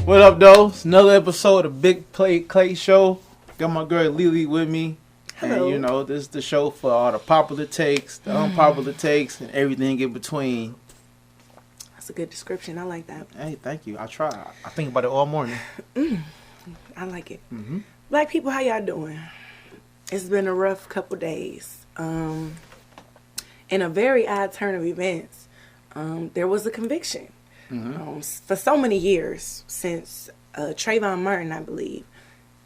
What up, though? It's another episode of Big Play Clay Show. Got my girl LiLi with me. Hello. And, you know, this is the show for all the popular takes, the unpopular takes, and everything in between. That's a good description. I like that. Hey, thank you. I try. I think about it all morning. I like it. Mm-hmm. Black people, how y'all doing? It's been a rough couple days. In a very odd turn of events, there was a conviction. For so many years, since Trayvon Martin, I believe,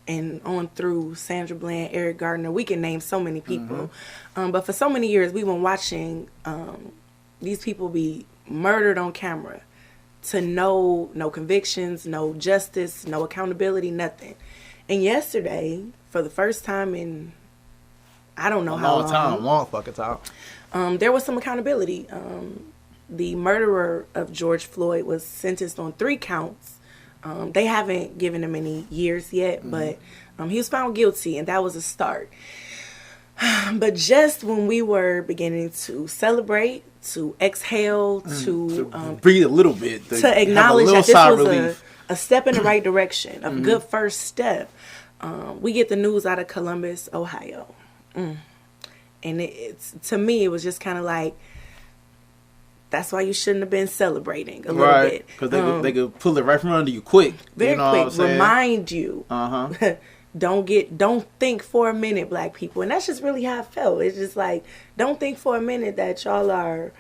and on through Sandra Bland, Eric Gardner, we can name so many people. But for so many years, we've been watching these people be murdered on camera to no convictions, no justice, no accountability, nothing. And yesterday, for the first time in I don't know how long. Long fucking time. There was some accountability. The murderer of George Floyd was sentenced on 3 counts. They haven't given him any years yet, but he was found guilty, and that was a start. But just when we were beginning to celebrate, to exhale, to breathe a little bit, to acknowledge that this was a step in the right direction, a good first step, we get the news out of Columbus, Ohio. And it's to me, it was just kind of like, that's why you shouldn't have been celebrating a little bit. Because they could pull it right from under you quick. Very you know quick. What I'm saying? Remind you. Don't think for a minute, black people. And that's just really how I felt. It's just like, don't think for a minute that y'all are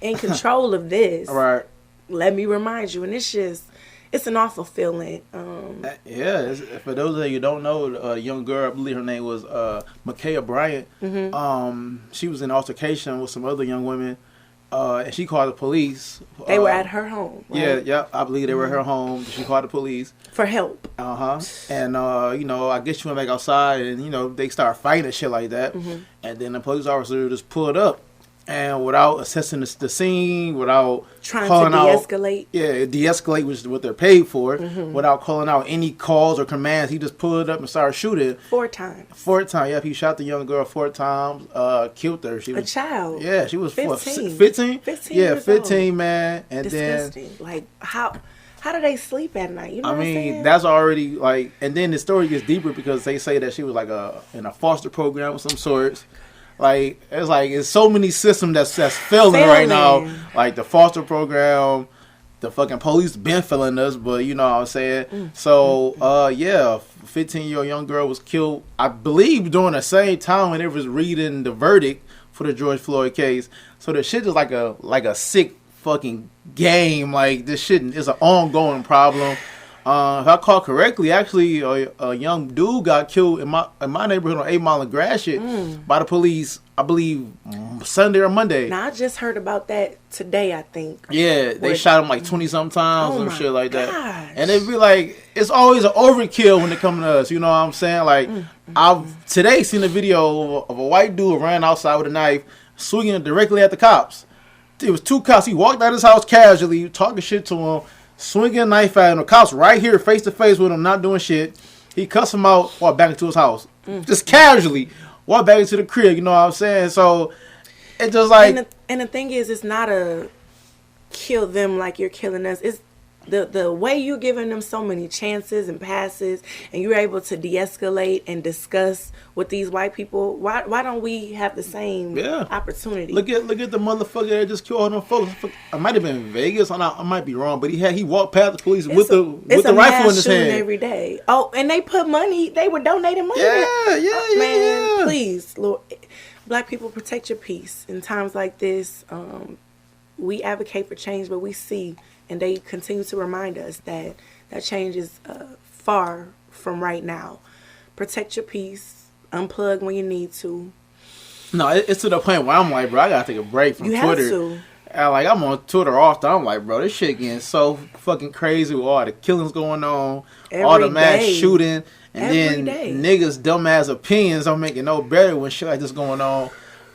in control of this. Right. Let me remind you. And it's an awful feeling. For those of you who don't know, a young girl, I believe her name was Ma'Khia Bryant. She was in an altercation with some other young women. And she called the police. They were at her home. Right? Yeah, I believe they were at her home. She called the police for help. And I guess she went back outside, and they started fighting and shit like that. And then the police officer just pulled up, and without assessing the scene, without trying calling to de-escalate. De-escalate, which is what they're paid for. Without calling out any calls or commands, he just pulled up and started shooting 4 times. 4 times. Yep, he shot the young girl 4 times. Killed her. She was a child. Yeah, she was 15. 15. 15. Yeah, 15, man. And disgusting. Like how do they sleep at night? You know what I'm saying? That's already like. And then the story gets deeper because they say that she was like in a foster program of some sorts. Like it's so many systems that's failing right now. Like the foster program, the fucking police been failing us, but you know what I'm saying. So 15-year-old young girl was killed, I believe, during the same time when they was reading the verdict for the George Floyd case. So the shit is like a sick fucking game. Like this shit is an ongoing problem. If I recall correctly, actually, a young dude got killed in my neighborhood on 8 Mile and Gratiot by the police, I believe, Sunday or Monday. Now, I just heard about that today, I think. Yeah, they shot him like 20-something times and shit like that. Gosh. And it'd be like, it's always an overkill when it comes to us, you know what I'm saying? Like, I've today seen a video of a white dude ran outside with a knife, swinging it directly at the cops. It was 2 cops. He walked out his house casually, talking shit to him, swinging a knife at him. The cops right here, face to face with him, not doing shit. He cussed him out, walked back into his house. Just casually walked back into the crib, you know what I'm saying? So, it's just like... And the thing is, it's not a kill them like you're killing us. It's the way you're giving them so many chances and passes, and you're able to de-escalate and discuss with these white people. Why don't we have the same opportunity? Look at the motherfucker that just killed them folks. I might have been in Vegas. I might be wrong, but he walked past the police with the rifle in his hand every day. Oh, and they put money. They were donating money. Man, please, Lord, black people, protect your peace in times like this. We advocate for change, but we see. And they continue to remind us that change is far from right now. Protect your peace. Unplug when you need to. No, it's to the point where I'm like, bro, I gotta take a break from Twitter. Have to. I'm on Twitter often. I'm like, bro, this shit getting so fucking crazy with all the killings going on, all the mass shooting, and then niggas' dumbass opinions don't make it no better when shit like this going on.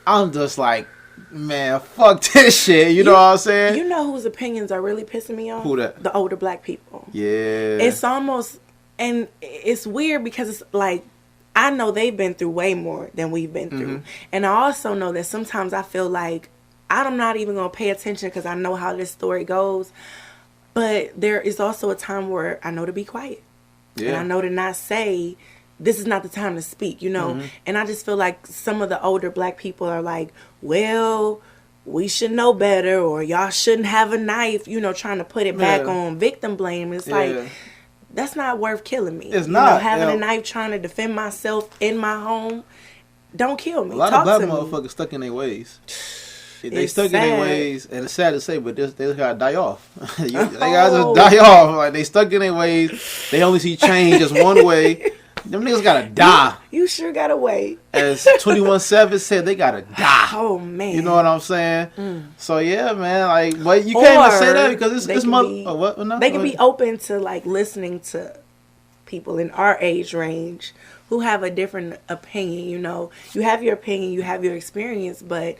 I'm just like, man, fuck this shit. You know what I'm saying? You know whose opinions are really pissing me off? Who that? The older black people. Yeah. It's almost, and it's weird because it's like, I know they've been through way more than we've been through. And I also know that sometimes I feel like I'm not even going to pay attention because I know how this story goes. But there is also a time where I know to be quiet. Yeah. And I know to not say, this is not the time to speak, you know. And I just feel like some of the older black people are like, well, we should know better, or y'all shouldn't have a knife, you know, trying to put it back on victim blame. It's like, that's not worth killing me. It's not. Know, having a knife trying to defend myself in my home, don't kill me. A lot of black motherfuckers stuck in their ways. They stuck in their ways, and it's sad to say, but they gotta die off. They gotta just die off. Like, they stuck in their ways. They only see change as one way. Them niggas gotta die. You sure gotta wait. As 21/7 said, they gotta die. Oh man, you know what I'm saying? So yeah, man. Like, but you can't even say that because it's what? No? They can be open to like listening to people in our age range who have a different opinion. You know, you have your opinion, you have your experience, but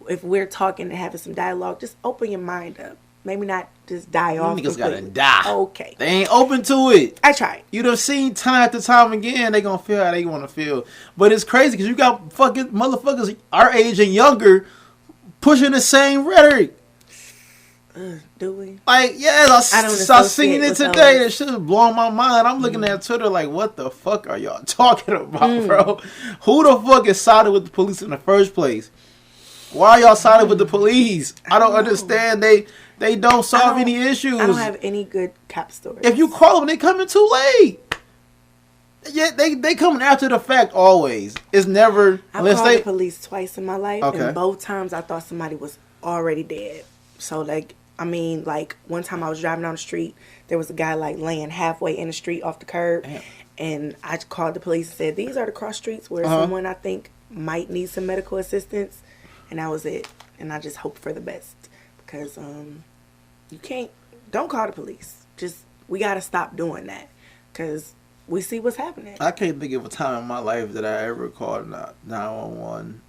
if we're talking and having some dialogue, just open your mind up. Maybe not just die off. Niggas gotta die. Okay. They ain't open to it. I tried. You done seen time after time again, they gonna feel how they wanna feel. But it's crazy because you got fucking motherfuckers our age and younger pushing the same rhetoric. Do we? Like, yes, I seen it today. That shit is blowing my mind. I'm looking at Twitter like, what the fuck are y'all talking about, bro? Who the fuck is sided with the police in the first place? Why are y'all sided with the police? I don't understand. They don't solve any issues. I don't have any good cop stories. If you call them, they coming too late. Yeah, they coming after the fact always. It's never. I've called the police twice in my life, and both times I thought somebody was already dead. So like, I mean, like one time I was driving down the street, there was a guy like laying halfway in the street off the curb, and I called the police and said, "These are the cross streets where someone I think might need some medical assistance," and that was it. And I just hope for the best because don't call the police. We got to stop doing that because we see what's happening. I can't think of a time in my life that I ever called 911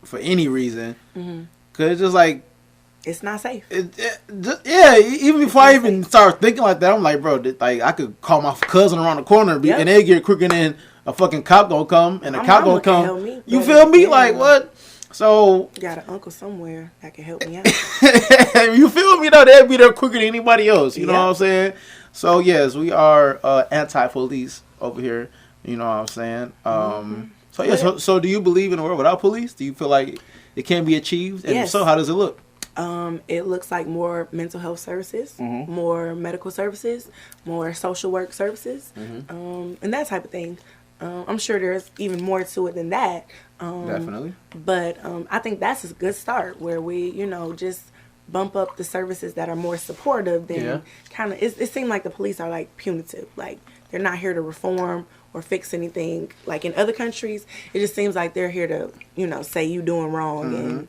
for any reason. Because it's just like, it's not safe. Even before I even started thinking like that, I'm like, bro, like I could call my cousin around the corner and they get quicker than a fucking cop gonna come and a cop gonna come. You feel me? Like what? So you got an uncle somewhere that can help me out. You feel me though? They'll be there quicker than anybody else. You know what I'm saying? So yes, we are anti-police over here. You know what I'm saying? So yeah. So do you believe in a world without police? Do you feel like it can be achieved? And if so, how does it look? It looks like more mental health services, more medical services, more social work services, and that type of thing. I'm sure there's even more to it than that. Definitely. But I think that's a good start where we, just bump up the services that are more supportive than kind of, it seems like the police are like punitive. Like they're not here to reform or fix anything. Like in other countries, it just seems like they're here to, say you doing wrong and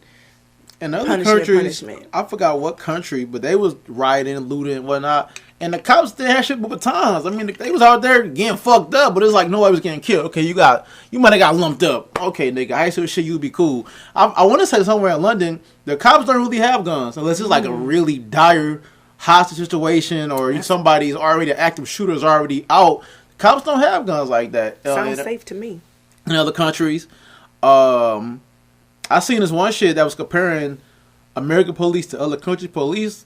in other countries, I forgot what country, but they was rioting, looting, and whatnot. And the cops didn't have shit but batons. I mean, they was out there getting fucked up, but it's like nobody was getting killed. Okay, you might have got lumped up. Okay, nigga, I said shit, you'd be cool. I want to say somewhere in London, the cops don't really have guns unless it's like a really dire hostage situation or somebody's already, an active shooter is already out. Cops don't have guns like that. Sounds safe to me. In other countries, I seen this one shit that was comparing American police to other country police,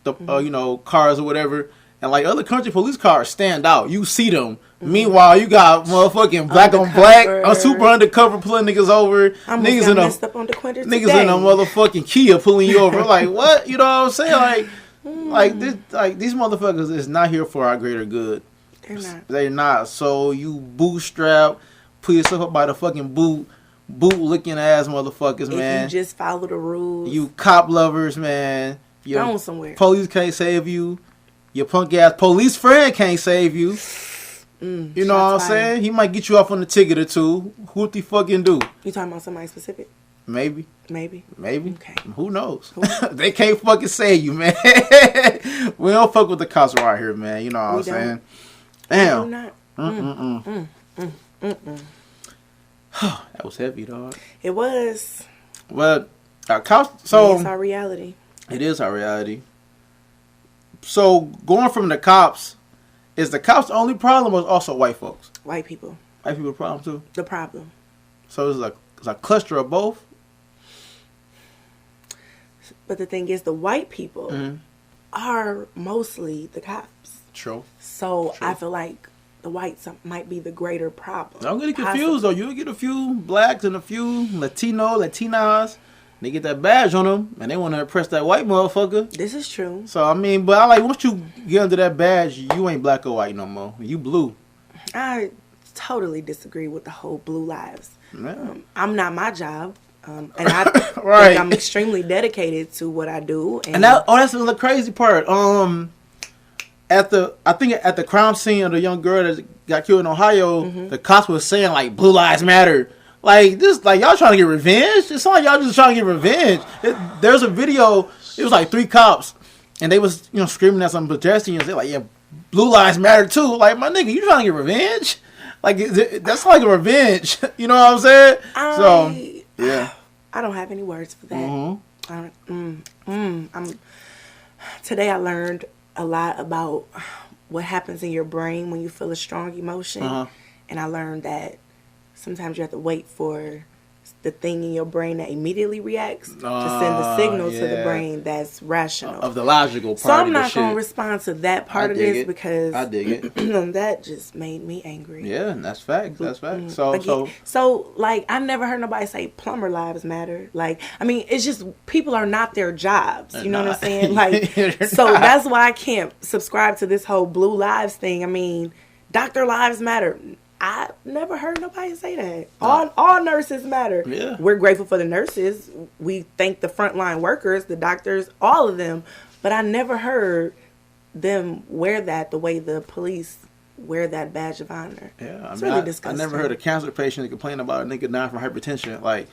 cars or whatever. And like other country police cars stand out. You see them. Meanwhile, you got motherfucking black on black, super undercover pulling niggas over. Niggas in a motherfucking Kia pulling you over. Like what? You know what I'm saying? Like these motherfuckers is not here for our greater good. They're not. So you bootstrap, put yourself up by the fucking boot licking ass motherfuckers, man. If you just follow the rules. You cop lovers, man. Go somewhere. Police can't save you. Your punk ass police friend can't save you. You know what I'm saying? He might get you off on a ticket or two. What the fucking do? You talking about somebody specific? Maybe. Okay. Who knows? They can't fucking save you, man. We don't fuck with the cops right here, man. You know what I'm saying? Damn. That was heavy, dog. It was. Well, cops. So it's our reality. It is our reality. So going from the cops, is the cops the only problem, or also white folks? White people. White people problem too. The problem. So it's a cluster of both. But the thing is, the white people are mostly the cops. True. So I feel like the whites might be the greater problem. Don't get it confused though. You'll get a few blacks and a few Latinas. They get that badge on them and they want to impress that white motherfucker. This is true. So I mean, but I like once you get under that badge, you ain't black or white no more. You blue. I totally disagree with the whole blue lives. I'm not my job. And I right. think I'm extremely dedicated to what I do. And that's the crazy part. At the crime scene of the young girl that got killed in Ohio, the cops was saying like Blue Lives Matter. Like this, like y'all trying to get revenge. It's like y'all just trying to get revenge. There's a video. It was like 3 cops, and they was screaming at some pedestrians. They're like, "Yeah, Blue Lives Matter too." Like my nigga, you trying to get revenge? Like that's like a revenge. You know what I'm saying? Yeah. I don't have any words for that. Today I learned a lot about what happens in your brain when you feel a strong emotion. And I learned that sometimes you have to wait for the thing in your brain that immediately reacts to send the signal to the brain that's rational. Of the logical part. So I'm not going to respond to that part of this because I dig it. That just made me angry. Yeah, that's fact. That's fact. So like I never heard nobody say plumber lives matter. Like I mean, it's just people are not their jobs. You know what I'm saying? Like so that's why I can't subscribe to this whole blue lives thing. I mean, doctor lives matter. I never heard nobody say that. All nurses matter. Yeah. We're grateful for the nurses. We thank the frontline workers, the doctors, all of them. But I never heard them wear that the way the police wear that badge of honor. Yeah, it's really disgusting. I never heard a cancer patient complain about a nigga dying from hypertension. Like,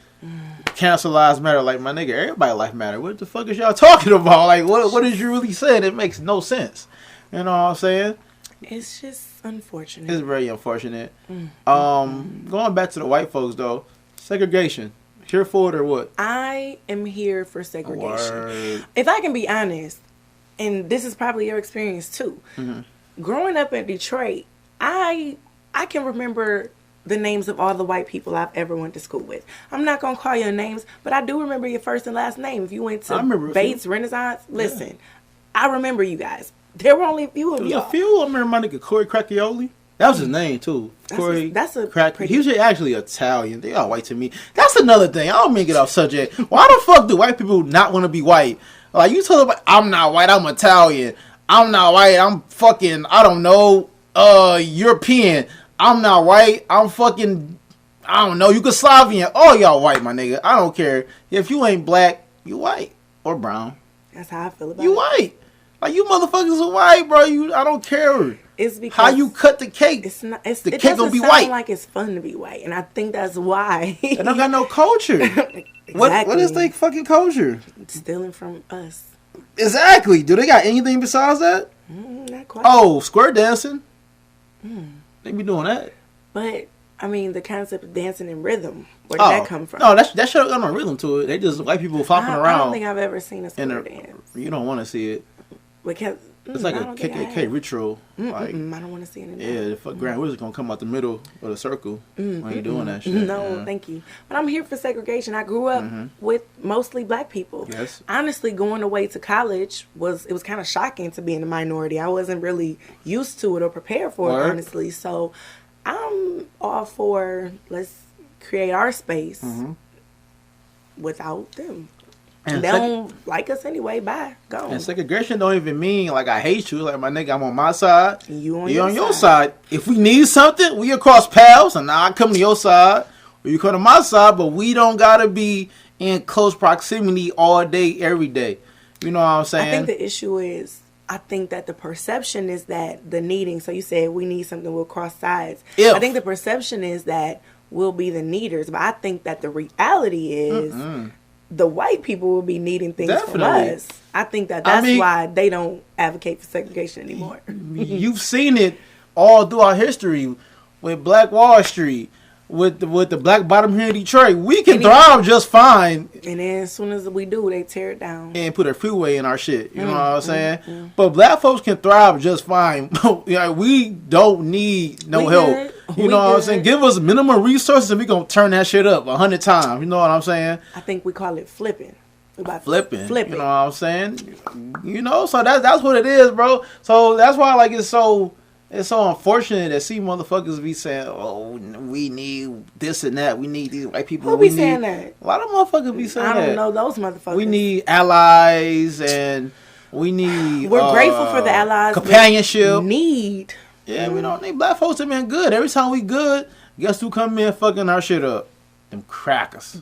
cancer lives matter. Like, my nigga, everybody life matter. What the fuck is y'all talking about? Like, what is you really saying? It makes no sense. You know what I'm saying? It's just unfortunate. It's very unfortunate. Going back to the white folks though, segregation. Here for it or what? I am here for segregation. If I can be honest, and this is probably your experience too. Growing up in Detroit, I can remember the names of all the white people I've ever went to school with. I'm not gonna call your names, but I do remember your first and last name. If you went to Bates Renaissance, listen, I remember you guys. There were only a few of y'all. There was a few. I remember my nigga Corey Cracchioli. That was his name too. Corey. That's a Crack. He was actually Italian. They all white to me. That's another thing. I don't mean get off subject. Why the fuck do white people not want to be white? Like you told them, I'm not white. I'm Italian. I'm not white. I'm fucking. I don't know. European. I'm not white. I'm fucking. I don't know. Yugoslavian. All y'all white, my nigga. I don't care if you ain't black. You white or brown. That's how I feel about it. You white. Like you motherfuckers are white, bro. I don't care. It's because how you cut the cake. It's not. The cake gonna be white. It doesn't sound like it's fun to be white, and I think that's why. They don't got no culture. Exactly. What is their fucking culture? Stealing from us. Exactly. Do they got anything besides that? Not quite. Oh, square dancing. They be doing that. But I mean, the concept of dancing in rhythm. Where did that come from? No, that show got no rhythm to it. They just white people flopping around. I don't think I've ever seen a square dance. You don't want to see it. Because it's like a KKK ritual. Like, I don't want to see it anymore. Yeah, the fuck Grand Wizard's gonna come out the middle of the circle when you doing that shit. No, thank you. But I'm here for segregation. I grew up with mostly black people. Yes. Honestly, going away to college was kind of shocking to be in the minority. I wasn't really used to it or prepared for it, honestly. So I'm all for let's create our space without them. And they don't like us anyway. Bye. Go. And segregation don't even mean like I hate you. Like my nigga, I'm on my side. You on your side. If we need something, we across paths, and I come to your side, or you come to my side. But we don't gotta be in close proximity all day, every day. You know what I'm saying? I think the issue is, I think that the perception is that the needing. So you said we need something, we'll cross sides. I think the perception is that we'll be the needers, but I think that the reality is. The white people will be needing things from us. I think that's why they don't advocate for segregation anymore. You've seen it all throughout history with Black Wall Street, with the black bottom here in Detroit. We can thrive just fine. And then as soon as we do, they tear it down. And put a freeway in our shit. You know what I'm saying? But black folks can thrive just fine. We don't need no help. You know what I'm saying? Give us minimum resources and we gonna turn that shit up 100 times. You know what I'm saying? I think we call it flipping. flipping. Flip you know what I'm saying? You know, so that's what it is, bro. So that's why like it's so unfortunate that see motherfuckers be saying, "Oh, we need this and that. We need these white people." Who be saying that? A lot of motherfuckers be saying that. I don't know those motherfuckers. We need allies and we need. We're grateful for the allies. Companionship. Yeah, we don't need black folks to be good. Every time we good, guess who come in fucking our shit up? Them crackers.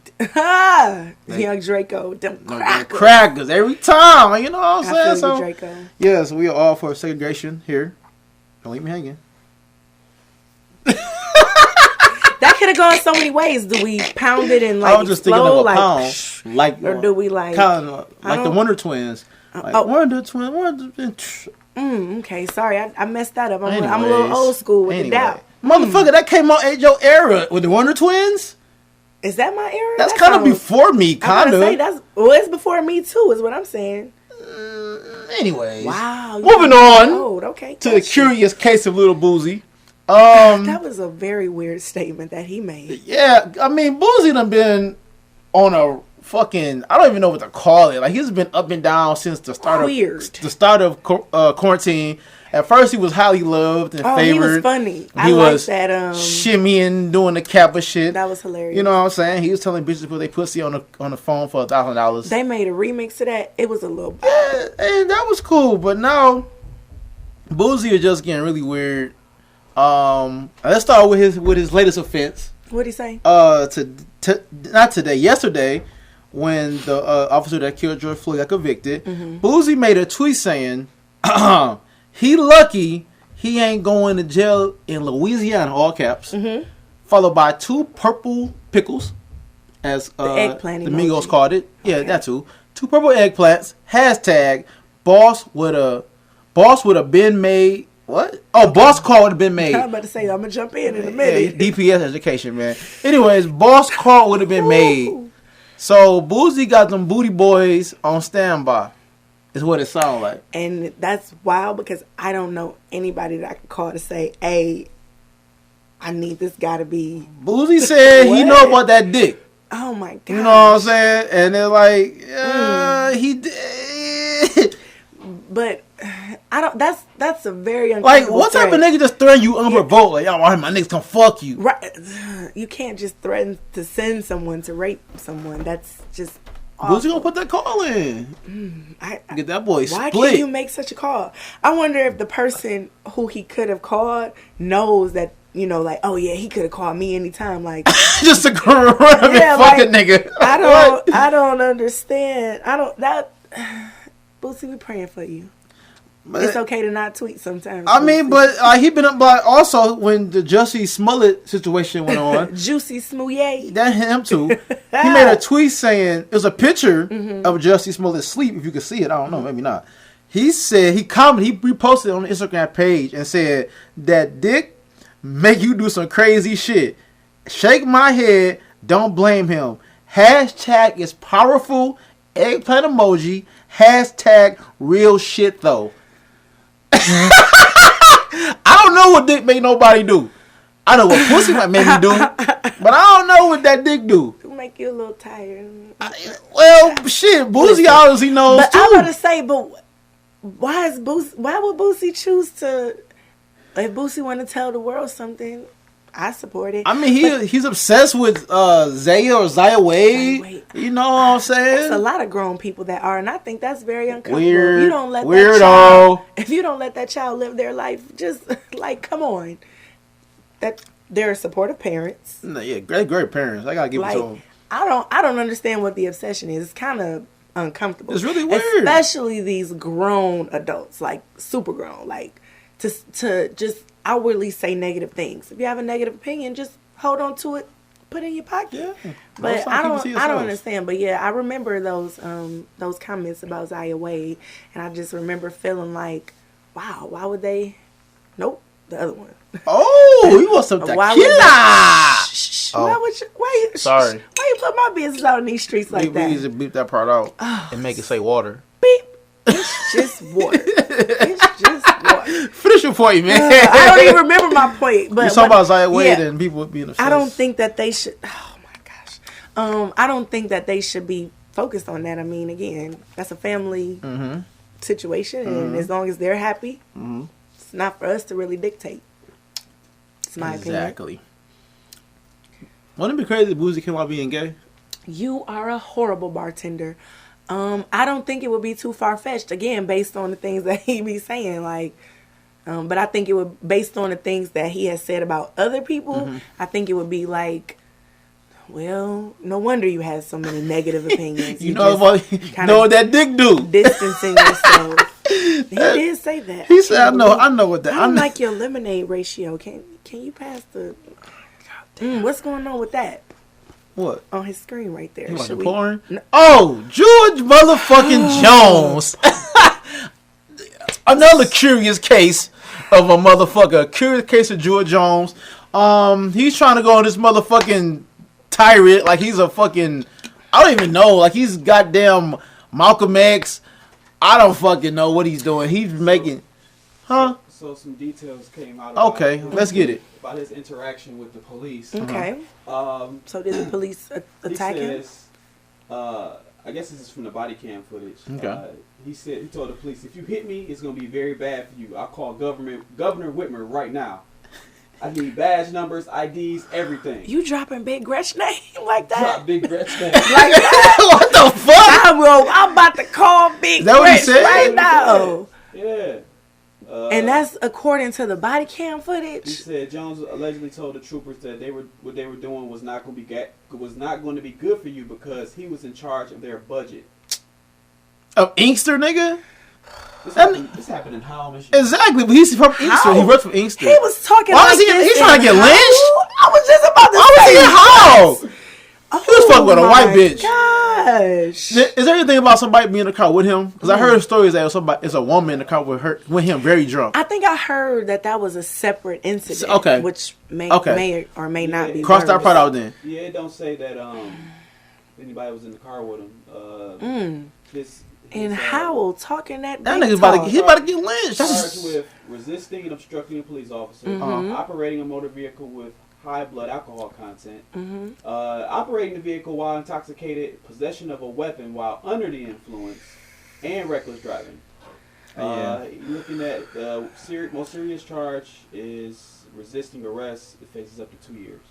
Young Draco. Them crackers every time. You know what I'm saying? So, Draco. Yes, we are all for segregation here. Don't leave me hanging. That could have gone so many ways. Do we pound it and like I was just thinking of a pound, or do we like kind of like the Wonder Twins? Like Wonder Twins. Okay, sorry, I messed that up. I'm a little old school with the doubt. Motherfucker, that came out at your era with the Wonder Twins. Is that my era? That's kind of before me, kind of. It's before me too, is what I'm saying. Anyways, wow. Moving on to the curious case of Little Boosie. That was a very weird statement that he made. Yeah, I mean, Boosie done been on a fucking, I don't even know what to call it. Like, he's been up and down since the start of quarantine. At first, he was highly loved and favored. He was funny. I was that shimmying, doing the Kappa shit. That was hilarious. You know what I'm saying? He was telling bitches to put their pussy on the phone for $1,000. They made a remix to that. It was a little. Yeah, and that was cool. But now, Boosie is just getting really weird. Let's start with his latest offense. What'd he say? Not today. Yesterday, when the officer that killed George Floyd got convicted, Boosie made a tweet saying, "He lucky he ain't going to jail in Louisiana," all caps. Followed by 2 purple pickles, as the Migos called it. Yeah, that too. 2 purple eggplants. Hashtag boss would have been made. What? Oh, boss call would have been made. I'm about to say, I'm going to jump in a minute. Yeah, DPS education, man. Anyways, boss call would have been made. So, Boosie got them booty boys on standby, is what it sounds like. And that's wild because I don't know anybody that I could call to say, hey, I need this guy to be. Boosie said he know about that dick. Oh, my God. You know what I'm saying? And they're like, he did. But I don't. That's a very uncomfortable. Like, what type of nigga just threaten you unprovoked? Like, y'all, my niggas come fuck you. Right? You can't just threaten to send someone to rape someone. That's just. Who's gonna put that call in? Get that boy split. Why can't you make such a call? I wonder if the person who he could have called knows that. You know, like, oh yeah, he could have called me anytime, like just to run up and fucking nigga. I don't understand. Boosie, we praying for you. But it's okay to not tweet sometimes. I mean, but he been up by also when the Jussie Smollett situation went on. Juicy Smouye. That him too. He made a tweet saying it was a picture of Jussie Smollett sleep. If you could see it, I don't know, maybe not. He said he reposted on the Instagram page and said that dick make you do some crazy shit. Shake my head. Don't blame him. Hashtag is powerful. Eggplant emoji. Hashtag real shit though. I don't know what dick make nobody do. I know what pussy might make me do, but I don't know what that dick do. It'll make you a little tired. Shit, Boosie obviously knows but too. I'm gonna say, but why would Boosie choose to? If Boosie want to tell the world something, I support it. I mean, he's obsessed with Zaya Wade. You know what I'm saying? There's a lot of grown people that are, and I think that's very uncomfortable. Weird. If you don't let that child live their life, just like, come on. That they're supportive parents. No, yeah, great parents. I gotta give it to them. I don't understand what the obsession is. It's kind of uncomfortable. It's really weird, especially these grown adults, like super grown, like to just outwardly say negative things. If you have a negative opinion, just hold on to it, put it in your pocket. Yeah. But I don't understand. But yeah, I remember those comments about Zaya Wade, and I just remember feeling like, wow, why would they? Nope, the other one. Oh, you want some tequila? Why you put my business out in these streets like that? We need to beep that part out and make it say water. Beep. It's just water. It's just water. Finish your point, man. I don't even remember my point. But you're talking about Zaya Wade and people being obsessed. I don't think that they should. Oh my gosh. I don't think that they should be focused on that. I mean, again, that's a family situation, and as long as they're happy, it's not for us to really dictate. It's my opinion. Exactly. Wouldn't it be crazy if Boozy came out being gay? You are a horrible bartender. I don't think it would be too far-fetched, again, based on the things that he be saying, like, but I think it would, based on the things that he has said about other people, I think it would be like, well, no wonder you had so many negative opinions. You know what that dick do. Distancing yourself. He did say that. He said, I know what that. I don't like your lemonade ratio. Can you pass the... what's going on with that? What? On his screen right there. You watching porn? No. Oh, George motherfucking Jones. Another curious case of a motherfucker. A curious case of George Jones. He's trying to go on this motherfucking tirade like he's a fucking... I don't even know. Like he's goddamn Malcolm X. I don't fucking know what he's doing. He's making... Huh? So some details came out about let's get it. About his interaction with the police. Okay. So did the police attack him? I guess this is from the body cam footage. Okay. He told the police, if you hit me, it's going to be very bad for you. I'll call Governor Whitmer right now. I need badge numbers, IDs, everything. You dropping Big Gretch name like that? Drop Big Gretch name. Like that? What the fuck? I'm about to call Big Gretch right now. Yeah. And that's according to the body cam footage. He said Jones allegedly told the troopers that what they were doing was not going to be good for you because he was in charge of their budget. Of Inkster, nigga? This happened in Howell, Michigan. Exactly, but he's from Inkster. He works for Inkster. He was talking like this. He's trying to get lynched? I was just about to say. Why was he in Howell? He was fucking with a white bitch. Gosh. Is there anything about somebody being in the car with him? Because I heard stories that it's a woman in the car with him, very drunk. I think I heard that was a separate incident. Which may or may not be. Cross that part out then. Yeah, it don't say that anybody was in the car with him. And Howell talking that nigga's about to get lynched. Charged with resisting and obstructing a police officer, operating a motor vehicle with high blood alcohol content, operating the vehicle while intoxicated, possession of a weapon while under the influence, and reckless driving. Looking at the most serious charge is resisting arrest. It faces up to 2 years.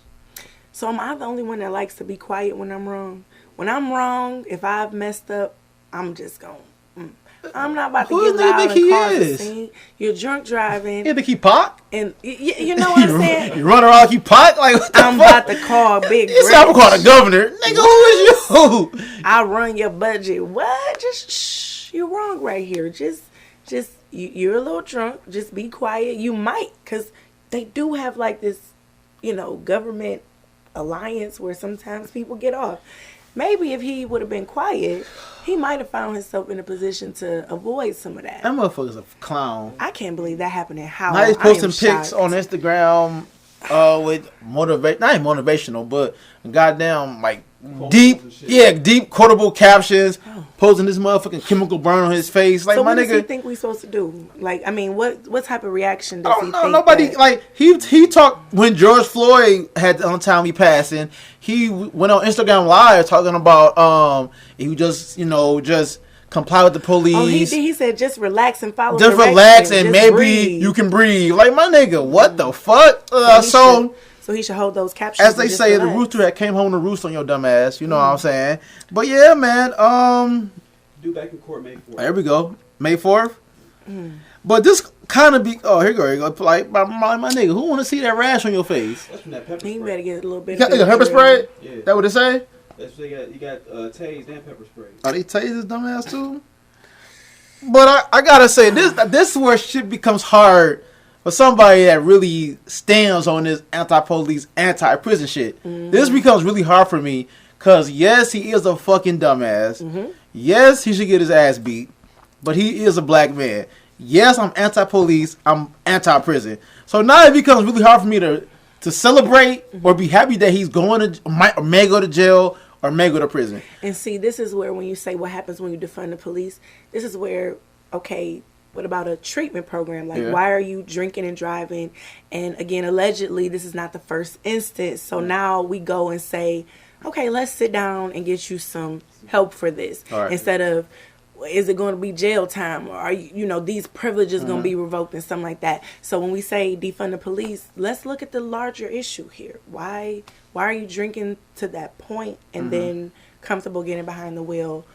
So am I the only one that likes to be quiet when I'm wrong? When I'm wrong, if I've messed up, I'm just going. I'm not about to get loud and cause a scene. You're drunk driving. You think he pot? And you know what I'm saying? You run around like he pot? Like, what the I'm about to call Big Gretch. I'm going to call the governor. Nigga, who is you? I run your budget. What? Just shh. You're wrong right here. Just you're a little drunk. Just be quiet. You might, because they do have like this, government alliance where sometimes people get off. Maybe if he would have been quiet, he might have found himself in a position to avoid some of that. That motherfucker's a clown. I can't believe that happened in Howell. Now he's posting pics on Instagram with not even motivational, but goddamn like deep quotable captions, posting this motherfucking chemical burn on his face. Like, so my what nigga, does he think we supposed to do? Like, I mean, what type of reaction does he think? Nobody like he talked when George Floyd had the untimely passing. He went on Instagram Live talking about he just comply with the police. Oh, he said just relax and follow. Just relax and maybe you can breathe. Like, my nigga, what the fuck? So he should hold those captions. As they say, the rooster that came home to roost on your dumb ass. You know what I'm saying? But yeah, man. Due back in court May 4th. There we go. May 4th. But this kind of be... Oh, here you go. Like, my nigga, who want to see that rash on your face? That's from that pepper spray. You better get a little bit of... You got pepper spray? Yeah. That what it say? That's what you got tased and pepper spray. Oh, they tased this dumb ass too? But I gotta say, this is where shit becomes hard for somebody that really stands on this anti-police, anti-prison shit. This becomes really hard for me because, yes, he is a fucking dumbass. Yes, he should get his ass beat, but he is a black man. Yes, I'm anti-police, I'm anti-prison. So now it becomes really hard for me to celebrate or be happy that he's going to, may go to jail or may go to prison. And see, this is where when you say what happens when you defund the police, this is where, okay, what about a treatment program? Like, why are you drinking and driving? And again, allegedly, this is not the first instance. So now we go and say, okay, let's sit down and get you some help for this. Right. Instead of, is it going to be jail time, or are you, these privileges going to be revoked and something like that. So when we say defund the police, let's look at the larger issue here. Why are you drinking to that point and then comfortable getting behind the wheel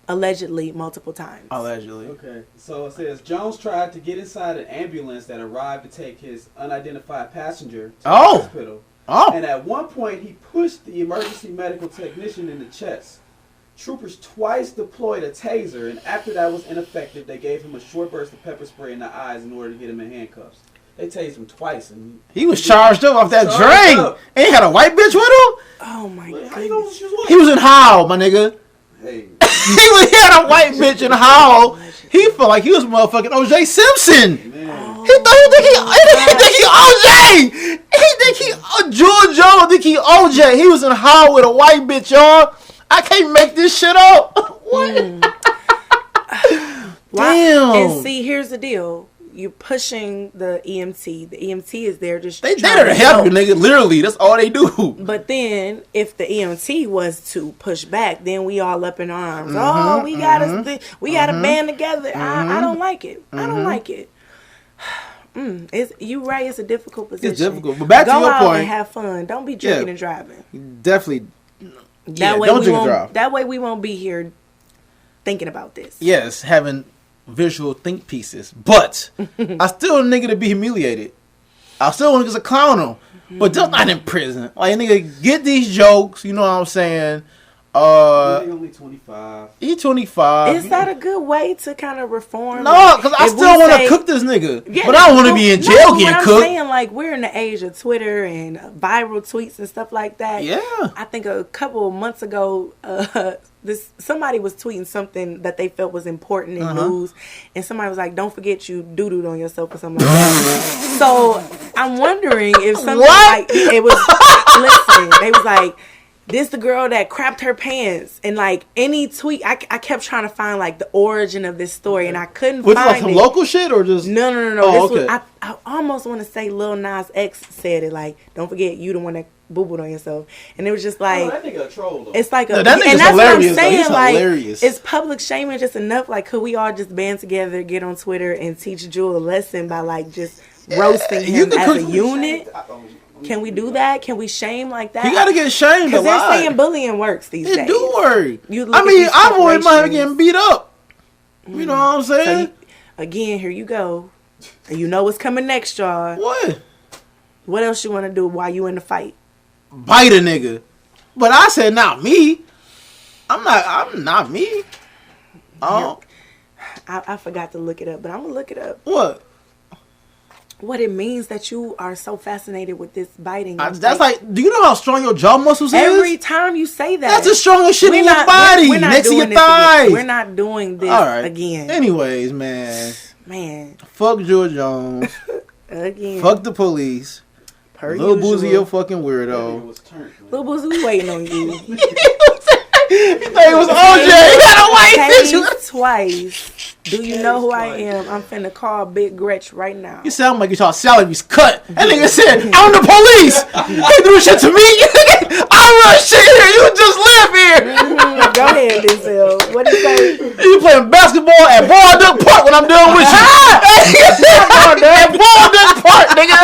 allegedly multiple times? Allegedly. Okay, so it says Jones tried to get inside an ambulance that arrived to take his unidentified passenger to the hospital. And at one point, he pushed the emergency medical technician in the chest. Troopers twice deployed a taser, and after that was ineffective, they gave him a short burst of pepper spray in the eyes in order to get him in handcuffs. They tased him twice, and he was charged up off that drink. And he had a white bitch with him. Oh my god! He was in Howl, my nigga. Hey, he had a white bitch in Howl. He felt like he was motherfucking O.J. Simpson. man. He think he OJ. He think he Jewel Joe. Think he OJ. He was in Howl with a white bitch, y'all. I can't make this shit up. What? Damn. And see, here's the deal. You're pushing the EMT. The EMT is there just they there to help you, nigga. Literally, that's all they do. But then, if the EMT was to push back, then we all up in arms. Oh, we gotta band together. I don't like it. I don't like it. You right. It's a difficult position. It's difficult. But back to your Go out point, and have fun. Don't be drinking and driving. Definitely. Don't drink and drive. That way we won't be here thinking about this. Yes, having visual think pieces. But I still want a nigga to be humiliated. I still want niggas to clown him. But just not in prison. Like, nigga, get these jokes. You know what I'm saying? Only 25. He 25. Is that a good way to kind of reform? No, because I still want to cook this nigga. Yeah, but I don't want to be in jail getting cooked. I'm saying, like, we're in the age of Twitter and viral tweets and stuff like that. Yeah. I think a couple of months ago, somebody was tweeting something that they felt was important in news, and somebody was like, "Don't forget you doo-dooed on yourself" or something like that. So I'm wondering if something like it was. Listen, they was like, this the girl that crapped her pants, and like any tweet, I kept trying to find like the origin of this story, and I couldn't find like some local shit or just no. Oh, this was, I almost want to say Lil Nas X said it, like, don't forget you the one that boo-booed on yourself, and it was just like, that nigga a troll though. It's like that nigga's and that's hilarious, what I'm saying. Like, hilarious. Is public shaming just enough? Like, could we all just band together, get on Twitter, and teach Jewel a lesson by like just roasting him as a unit? Can we do that? Can we shame like that? You gotta get shamed because they're saying bullying works these days. It do work. I mean, I've always mind getting beat up. You know what I'm saying? So again, here you go. And you know what's coming next, y'all. What? What else you want to do while you in the fight? Bite a nigga. But I said not me. I'm not me. Oh. I forgot to look it up, but I'm gonna look it up. What it means that you are so fascinated with this biting. That's like, do you know how strong your jaw muscles is? Every time you say that. That's the strongest shit in your body. Next to your thighs. We're not doing this again. Anyways, man. Fuck George Jones. Again. Fuck the police. Lil Boozy, a fucking weirdo. Lil Boozy, we waiting on you. He thought it was OJ. He had a white bitch. Twice. Do you know who I am? I'm finna call Big Gretch right now. You sound like your salary's cut. That nigga said, I'm the police. They do shit to me. I run shit here. You just live here. Go ahead, Denzel. What do you say? You playing basketball at Ball Duck Park when I'm done with you. At Ball Duck Park, nigga.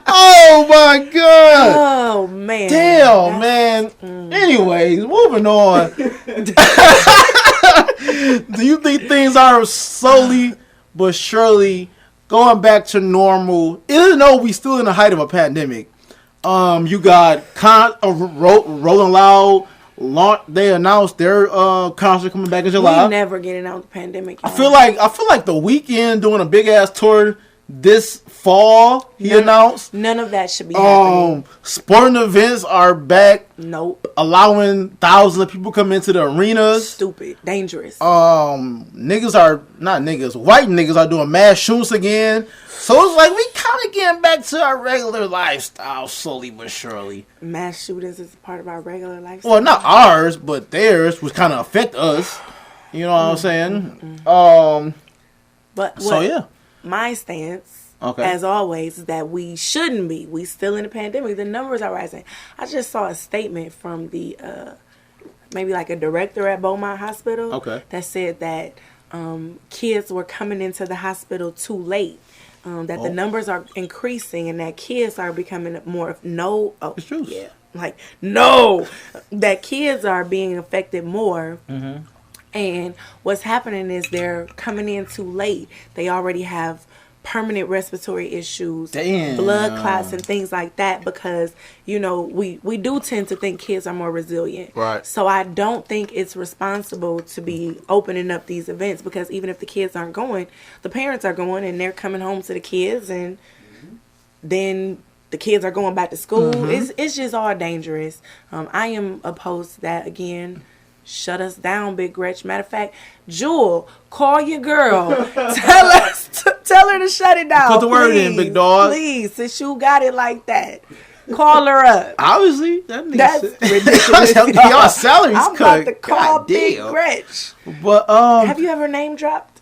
Oh my god. Oh man. Damn, man. Anyways, moving on. Do you think things are slowly but surely going back to normal? Even though we still in the height of a pandemic. You got Rolling Loud. They announced their concert coming back in July. We never getting out the pandemic. I feel like The Weeknd doing a big ass tour this fall. He announced none of that should be happening. Sporting events are back. Nope. Allowing thousands of people come into the arenas. Stupid, dangerous. White niggas are doing mass shootings again. So it's like we kind of getting back to our regular lifestyle slowly but surely. Mass shootings is a part of our regular lifestyle. Well, not ours, but theirs, which kind of affect us. You know what I'm saying? But so yeah. My stance as always, is that we shouldn't be. We still in the pandemic. The numbers are rising. I just saw a statement from the maybe like a director at Beaumont Hospital that said that kids were coming into the hospital too late. That the numbers are increasing and that kids are becoming more it's true. Yeah, like that kids are being affected more. And what's happening is they're coming in too late. They already have permanent respiratory issues, blood clots and things like that, because we do tend to think kids are more resilient. Right. So I don't think it's responsible to be opening up these events, because even if the kids aren't going, the parents are going and they're coming home to the kids, and then the kids are going back to school. It's just all dangerous. I am opposed to that. Again, shut us down, Big Gretch. Matter of fact, Jewel, call your girl. Tell her to shut it down. Put the word in, big dog. Please, since you got it like that. Call her up. Obviously, that's ridiculous. Y'all salaries I'm cut. about to call Big Gretch. But have you ever name dropped?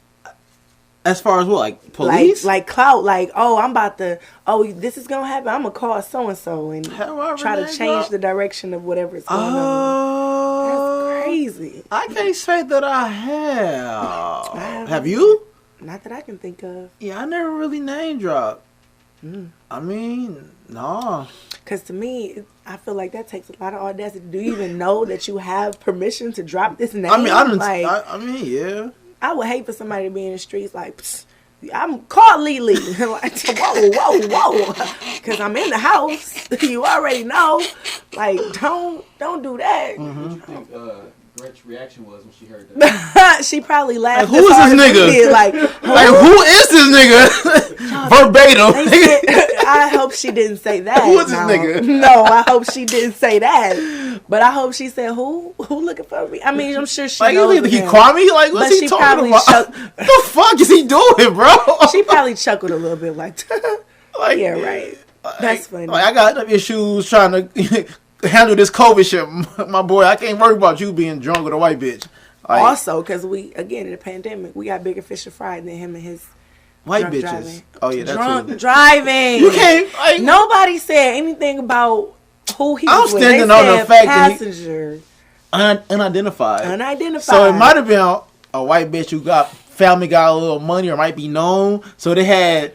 As far as what, like police? Like clout, like, I'm about to, this is gonna happen. I'm gonna call so and so and try to change the direction of whatever's going on. That's crazy. I can't say that I have. Have you? Not that I can think of. Yeah, I never really name dropped. I mean, no. Because to me, I feel like that takes a lot of audacity. Do you even know that you have permission to drop this name? I mean, yeah. I would hate for somebody to be in the streets like, I'm called LiLi. Like, whoa. Because I'm in the house. You already know. Like, don't do that. What do you think Gretch's reaction was when she heard that? She probably laughed. Like, who is this nigga? Like, who is this nigga? Verbatim. I hope she didn't say that. Who is this nigga? No, I hope she didn't say that. But I hope she said, who looking for me? I mean, I'm sure she knows. Like, he called me? Like, what's he talking about? What the fuck is he doing, bro? She probably chuckled a little bit like yeah, right. That's funny. Like, I got issues trying to handle this COVID shit, my boy. I can't worry about you being drunk with a white bitch. Like, also, because again, in the pandemic, we got bigger fish to fry than him and his white bitches. Driving. Oh, yeah, that's drunk driving. You can't. Nobody said anything about who he was with. I'm standing on the fact passenger. that unidentified. So it might have been a white bitch who got a little money or might be known. So they had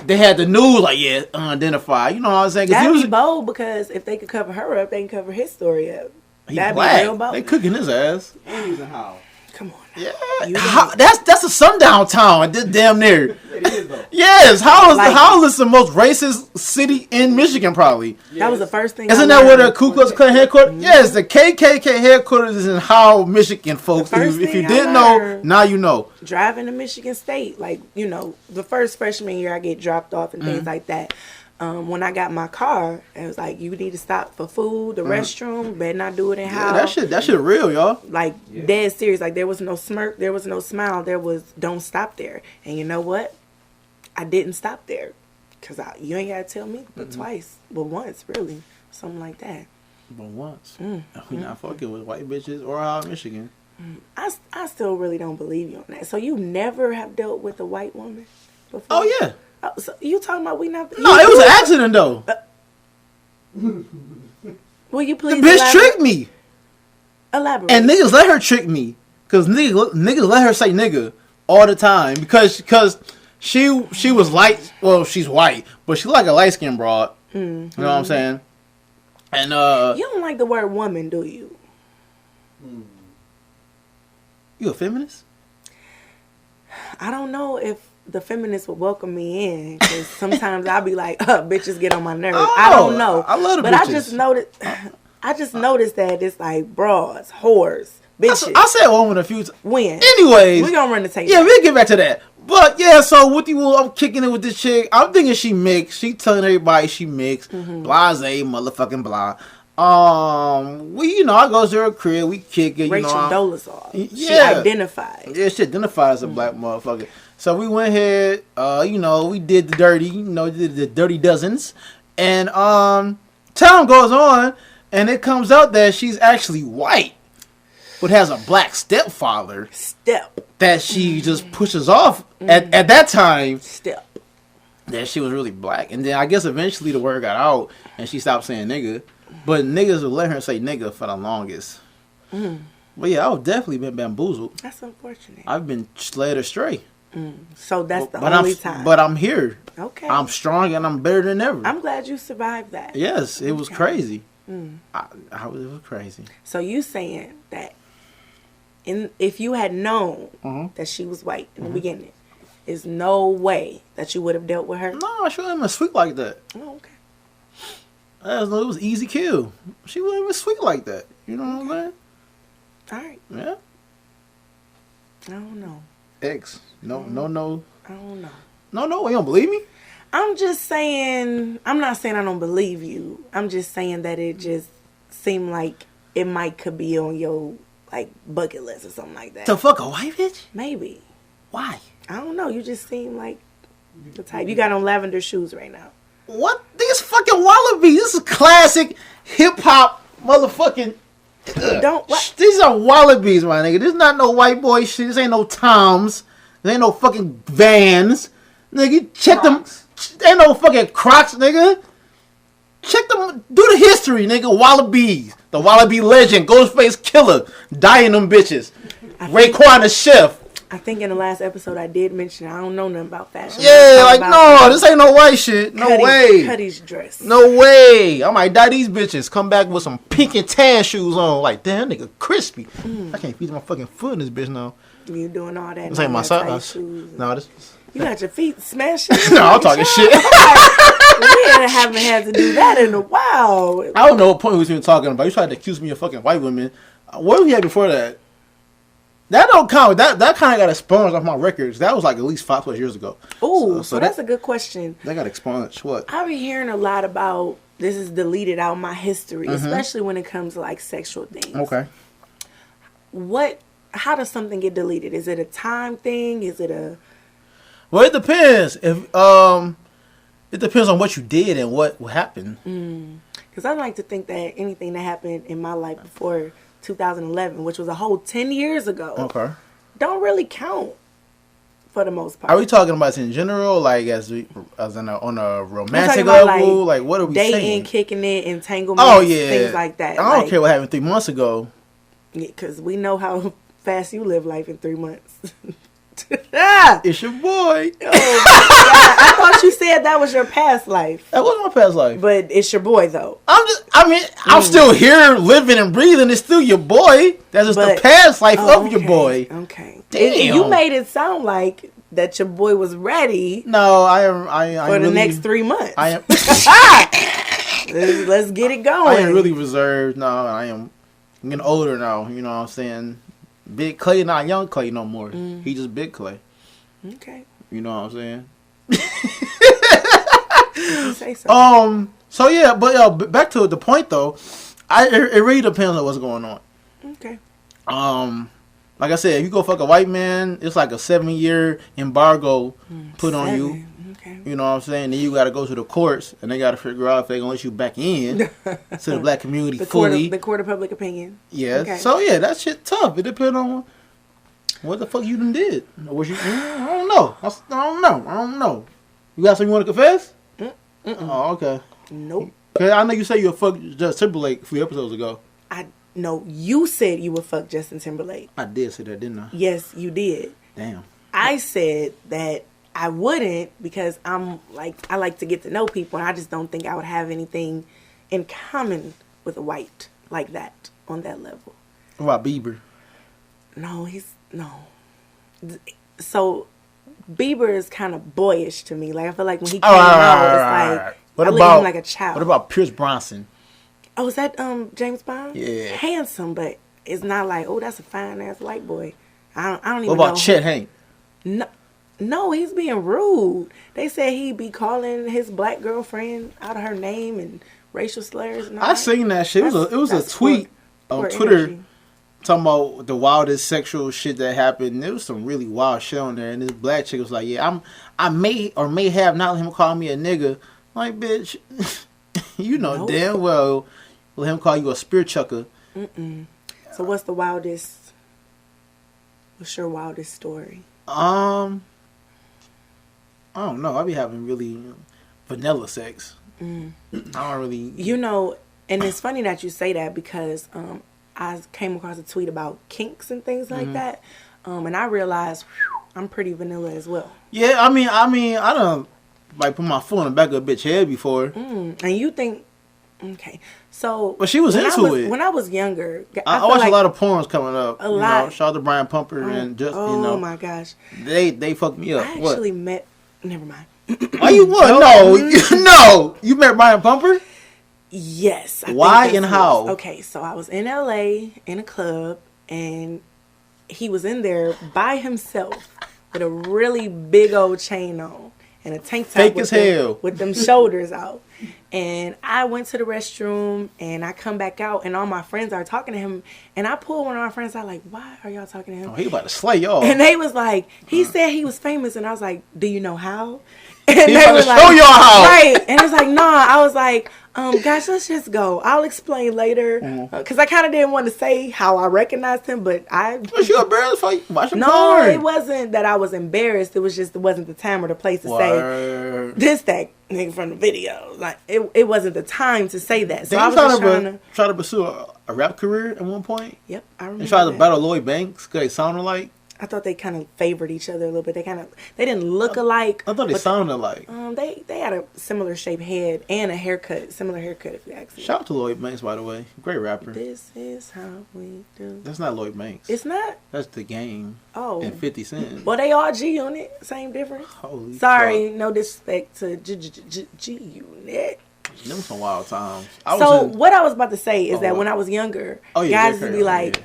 the news like, yeah, unidentified. You know what I'm saying? That'd be bold, because if they could cover her up, they can cover his story up. That'd be real bold. They cooking his ass. And he's a how. Come on. Yeah. That's a sundown town. Damn near. It is though. Yes. How is the most racist city in Michigan? Probably. Yes. That was the first thing. Isn't that where the Ku Klux Klan headquarters? Mm-hmm. Yes, the KKK headquarters is in Howell, Michigan, folks. If you didn't know, now you know. Driving to Michigan State, like, the first freshman year I get dropped off and things like that. When I got my car, it was like, you need to stop for food, the restroom, better not do it in house. That shit real, y'all. Like, dead serious. Like, there was no smirk, there was no smile, there was, don't stop there. And you know what? I didn't stop there. Because you ain't got to tell me but twice. But once, really. Something like that. But once. We not fucking with white bitches or out in Michigan. I still really don't believe you on that. So you never have dealt with a white woman before? Oh, yeah. Oh, so you talking about we not? No, it was an accident though. Will you please? The bitch tricked me. Elaborate. And niggas let her trick me, cause niggas let her say nigga all the time because she was light. Well, she's white, but she like a light skinned broad. You know what I'm saying? And you don't like the word woman, do you? You a feminist? I don't know if the feminists would welcome me in, because sometimes I'll be like, bitches get on my nerves. I don't know. I love the but bitches. I just noticed that it's like broads, whores, bitches. I said woman a few times. When? Anyways. We're going to run the tape. Yeah, we'll get back to that. But yeah, so with you, I'm kicking it with this chick. I'm thinking she mixed. She telling everybody she mixed. Blase, motherfucking blah. I go to her crib, we kick it. Rachel Dolezal. Yeah. She identified. Yeah, she identified as a black motherfucker. So we went ahead, we did the dirty, did the dirty dozens. And time goes on, and it comes out that she's actually white, but has a black stepfather. That she just pushes off at that time. that she was really black. And then I guess eventually the word got out and she stopped saying nigga. But niggas would let her say nigga for the longest. But yeah, I've definitely been bamboozled. That's unfortunate. I've been led astray. So that's the only time. But I'm here. Okay. I'm strong and I'm better than ever. I'm glad you survived that. Yes, it was crazy. It was crazy. So you saying that if you had known that she was white in the beginning, there's no way that you would have dealt with her? No, she wasn't even sweet like that. Oh, okay. It was easy kill. She wasn't even sweet like that. You know what I'm saying? All right. Yeah. I don't know. X. No. I don't know. No, you don't believe me? I'm just saying, I'm not saying I don't believe you. I'm just saying that it just seemed like it could be on your, like, bucket list or something like that. To fuck a white bitch? Maybe. Why? I don't know. You just seem like the type. You got on lavender shoes right now. What? These fucking wallabies. This is classic hip-hop motherfucking... Don't what? These are wallabies, my nigga. This is not no white boy shit. This ain't no Toms. This ain't no fucking Vans. Nigga, check Crocs. Them. Ain't no fucking Crocs, nigga. Check them. Do the history, nigga. Wallabies. The Wallaby legend. Ghostface Killer. Dying them bitches. Raekwon the Chef. I think in the last episode I did mention I don't know nothing about fashion. Yeah, like, no, this ain't no white shit. No way. Cuddy's dress. No way. I might dye these bitches. Come back with some pink and tan shoes on. Like, damn, nigga, crispy. I can't feed my fucking foot in this bitch now. You doing all that. This ain't my size. No, this. You got your feet smashing. No, I'm talking shit. We haven't had to do that in a while. I don't know what point we was even talking about. You tried to accuse me of fucking white women. What we had before that? That don't count. That kind of got expunged off my records. That was like at least 5+ years ago. Ooh, so that's a good question. That got expunged. What? I be hearing a lot about this is deleted out my history, especially when it comes to like sexual things. Okay. How does something get deleted? Is it a time thing? Is it a... Well, it depends. It depends on what you did and what happened. Because I like to think that anything that happened in my life before 2011, which was a whole 10 years ago, don't really count for the most part. Are we talking about in general, like on a romantic level? Like, what are we dating, saying? kicking it, entanglements, things like that. I don't care what happened 3 months ago. Yeah, because we know how fast you live life in 3 months. It's your boy. Oh, I thought you said that was your past life. That was my past life. But it's your boy, though. I'm still here living and breathing. It's still your boy. That's just the past life of your boy. Okay. Damn. You made it sound like that your boy was ready. No, I am for the really, next 3 months. I am. Let's get it going. I am really reserved. No, I am getting older now. You know what I'm saying? Big Clay, not young Clay no more. He just Big Clay. Okay. You know what I'm saying? You say so. So yeah, but back to the point though. It really depends on what's going on. Okay. Like I said, if you go fuck a white man, it's like a 7-year embargo put on you. Okay. You know what I'm saying? Then you got to go to the courts, and they got to figure out if they're gonna let you back in to the black community fully. The court of public opinion. Yeah. Okay. So yeah, that shit tough. It depends on what the fuck you done did. Or you? I don't know. I don't know. You got something you want to confess? Oh, okay. Nope. Cause I know you said you would fuck Justin Timberlake a few episodes ago. No, you said you would fuck Justin Timberlake. I did say that, didn't I? Yes, you did. Damn. I said that I wouldn't because I like to get to know people, and I just don't think I would have anything in common with a white like that on that level. What about Bieber? No. So Bieber is kind of boyish to me. Like I feel like when he came out, it's like I look at him like a child. What about Pierce Brosnan? Oh, is that James Bond? Yeah. Handsome, but it's not like, oh, that's a fine ass white boy. I don't even know. What about Chet Hank? No, he's being rude. They said he be calling his black girlfriend out of her name and racial slurs and all I seen that shit. It was a tweet on Twitter talking about the wildest sexual shit that happened. There was some really wild shit on there, and this black chick was like, "Yeah, I may or may have not let him call me a nigga." I'm like, bitch, you know damn well let him call you a spear chucker. So what's the wildest? What's your wildest story? I don't know. I be having really vanilla sex. I don't really. You know, and it's funny that you say that because I came across a tweet about kinks and things like that, and I realized I'm pretty vanilla as well. Yeah, I mean, I done like put my foot on the back of a bitch head before. And you think, okay, so but she was into it when I was younger. I watched a lot of porns coming up. A lot. Know, shout out to Brian Pumper and just oh my gosh, they fucked me up. I actually met. Never mind. Why you what? No, you met Brian Pumper. Yes. Why and how? Okay, so I was in LA in a club, and he was in there by himself with a really big old chain on and a tank top fake as hell with them shoulders out. And I went to the restroom, and I come back out, and all my friends are talking to him. And I pulled one of my friends out, like, why are y'all talking to him? Oh, he about to slay y'all. And they was like, he said he was famous. And I was like, do you know how? And he they was like, show y'all how. Right. And I was like, nah. I was like, guys, let's just go. I'll explain later. Because I kind of didn't want to say how I recognized him, but Was you embarrassed for watching porn? No, it wasn't that I was embarrassed. It was just, it wasn't the time or the place to say, this that nigga from the video. Like, it wasn't the time to say that. So I was just trying to pursue a rap career at one point? Yep, I remember. And try to battle Lloyd Banks because they sounded like? I thought they kind of favored each other a little bit. They didn't look alike. I thought they sounded alike. They had a similar shaped head and a haircut, similar haircut if you ask me. Shout out to Lloyd Banks, by the way. Great rapper. This is how we do. That's not Lloyd Banks. It's not? That's The Game. Oh. And 50 Cent. Well, they all G Unit. Same difference. Holy Sorry, fuck. no disrespect to G Unit. Them some wild times. What I was about to say is that when I was younger, guys would be like,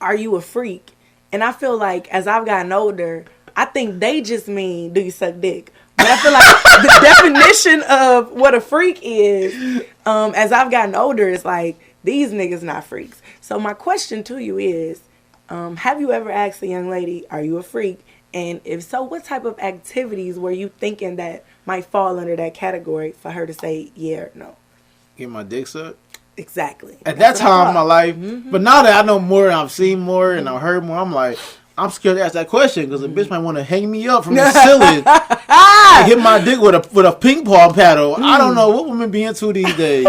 are you a freak? And I feel like as I've gotten older, I think they just mean, do you suck dick? But I feel like the definition of what a freak is, as I've gotten older, is like, these niggas not freaks. So my question to you is, have you ever asked a young lady, are you a freak? And if so, what type of activities were you thinking that might fall under that category for her to say yeah or no? Get my dick sucked? Exactly. At that time in my life. But now that I know more and I've seen more and I've heard more, I'm like, I'm scared to ask that question because a bitch might want to hang me up from the ceiling and hit my dick with a ping pong paddle. I don't know what women be into these days.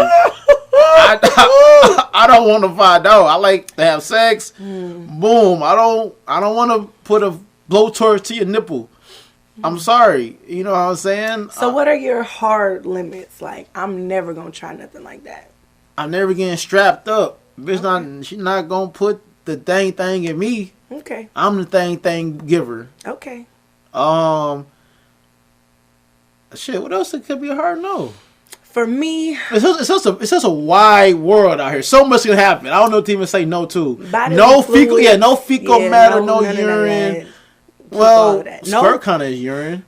I don't want to find out. I like to have sex. Boom. I don't want to put a blowtorch to your nipple. I'm sorry. You know what I'm saying? So what are your hard limits? Like, I'm never going to try nothing like that. I'm never getting strapped up. Bitch, she's not going to put the thing in me. Okay. I'm the thing giver. Okay. Shit, what else could be a hard no? For me, it's just a wide world out here. So much can happen. I don't know what to even say no to. No fecal matter, no urine. Well, squirt kind of urine.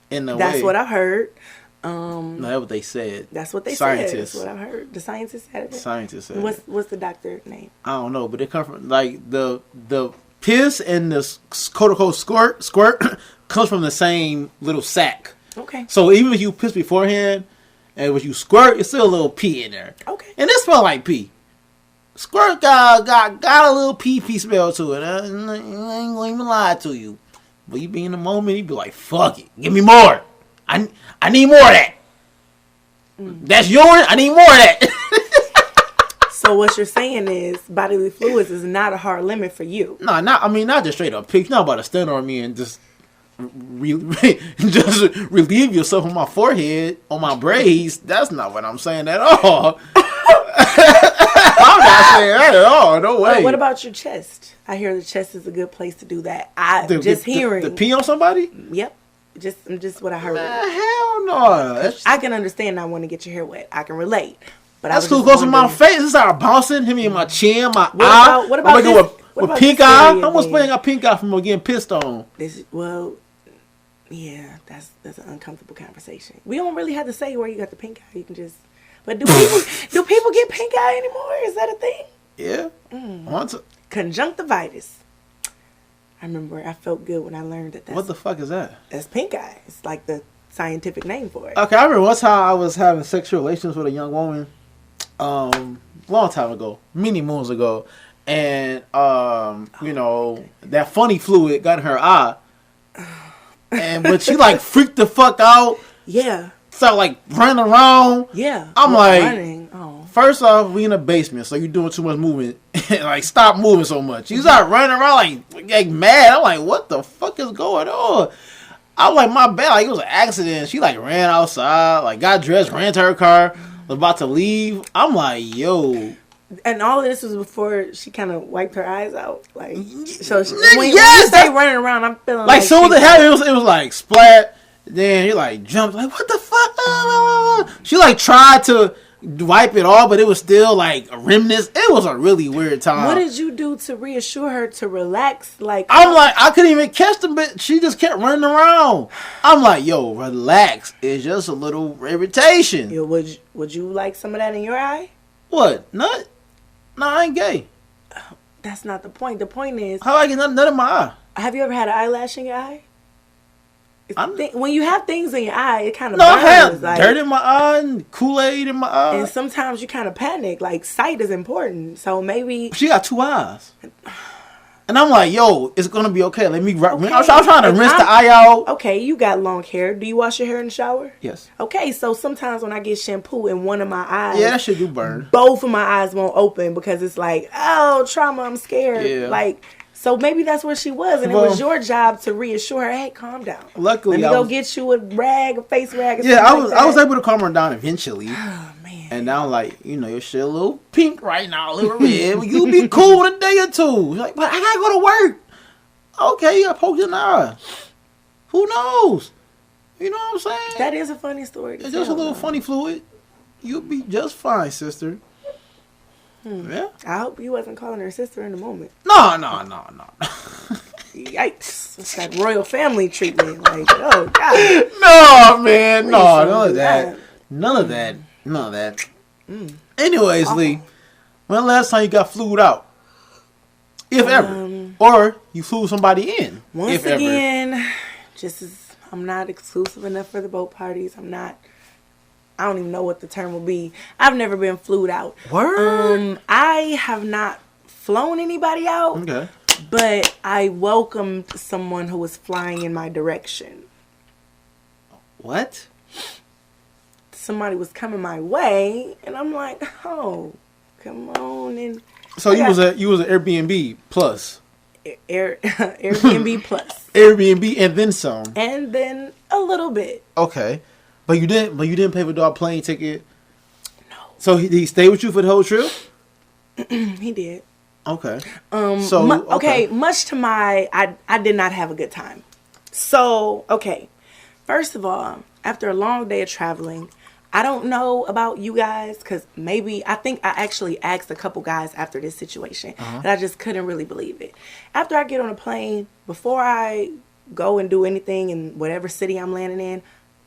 In a way. That's what I heard. No, that's what they said. That's what they said. That's what I heard. The scientists said it. Scientists said What's the doctor name? I don't know, but it come from like the piss and the quote unquote squirt comes from the same little sack. Okay. So even if you piss beforehand and when you squirt, it's still a little pee in there. Okay. And it smells like pee. Squirt got a little pee smell to it. I ain't gonna even lie to you. But you be in the moment, you be like, fuck it, give me more. I need more of that. That's yours. I need more of that. So what you're saying is bodily fluids is not a hard limit for you. No, not just straight up pee. You're not about to stand on me and just just relieve yourself on my forehead, on my braids. That's not what I'm saying at all. I'm not saying that at all. No way. What about your chest? I hear the chest is a good place to do that. Hearing the pee on somebody. Yep. Just what I heard. Hell no. I can understand not wanting to get your hair wet. I can relate. But that's cool. Close to my face. This is how I'm bouncing. Hit me in my chin, my eye. What about this? With pink eye? I'm gonna spray got pink eye from getting pissed on. Yeah, that's an uncomfortable conversation. We don't really have to say where you got the pink eye. You can just. But do people get pink eye anymore? Is that a thing? Yeah. Conjunctivitis. I remember I felt good when I learned that. What the fuck is that? That's pink eye. It's like the scientific name for it. Okay, I remember one time I was having sexual relations with a young woman, long time ago, many moons ago, and that funny fluid got in her eye, but she like freaked the fuck out. Yeah. Start like running around. Yeah. I'm like, running. Oh. First off, we in the basement, so you're doing too much movement. Like, stop moving so much. You start running around like mad. I'm like, what the fuck is going on? I'm like, my bad. Like, it was an accident. She like ran outside, like got dressed, ran to her car, was about to leave. I'm like, yo. And all of this was before she kind of wiped her eyes out. Like, so when you say running around, I'm feeling like so what the hell? It was like splat. Then he like jumped. Like, what the fuck? She like tried to wipe it off, but it was still like remnants. It was a really weird time. What did you do to reassure her to relax? Like, I'm like, I couldn't even catch them, but she just kept running around. I'm like, yo, relax. It's just a little irritation. Yo, would you like some of that in your eye? What? Nut? No, I ain't gay. That's not the point. The point is, how I get nut in my eye? Have you ever had an eyelash in your eye? When you have things in your eye, it kind of I have burns, like, dirt in my eye and Kool-Aid in my eye. And sometimes you kind of panic. Like, sight is important. So maybe... She got 2 eyes. And I'm like, yo, it's going to be okay. Let me... Okay. I'm trying to rinse the eye out. Okay, you got long hair. Do you wash your hair in the shower? Yes. Okay, so sometimes when I get shampoo in one of my eyes... Yeah, that shit do burn. Both of my eyes won't open because it's like, oh, trauma, I'm scared. Yeah. Like... So maybe that's where she was, and it was your job to reassure her, hey, calm down. Luckily, let me go get you a rag, a face rag. Yeah, I was able to calm her down eventually. Oh, man. And now, like, you know, your shit a little pink right now, a little red. You'll be cool in a day or two. Like, but I gotta go to work. Okay, I poked in the eye. Who knows? You know what I'm saying? That is a funny story. It's just a little funny fluid. You'll be just fine, sister. Yeah. I hope you wasn't calling her sister in the moment. No. Yikes. It's that royal family treatment. Like, oh, God. No, man. No, none of that. None of that. Anyways, Lee, when the last time you got flued out? If ever. Or you flew somebody in. Once again, I'm not exclusive enough for the boat parties. I don't even know what the term will be. I've never been flued out. Word? I have not flown anybody out. Okay. But I welcomed someone who was flying in my direction. What? Somebody was coming my way, and I'm like, oh, come on. And so you was an Airbnb plus. Airbnb plus. Airbnb and then some. And then a little bit. Okay. But you didn't pay for the plane ticket? No. So he stayed with you for the whole trip? He did. Okay. Much to my... I did not have a good time. So, okay. First of all, after a long day of traveling, I don't know about you guys, because I think I actually asked a couple guys after this situation, and I just couldn't really believe it. After I get on a plane, before I go and do anything in whatever city I'm landing in,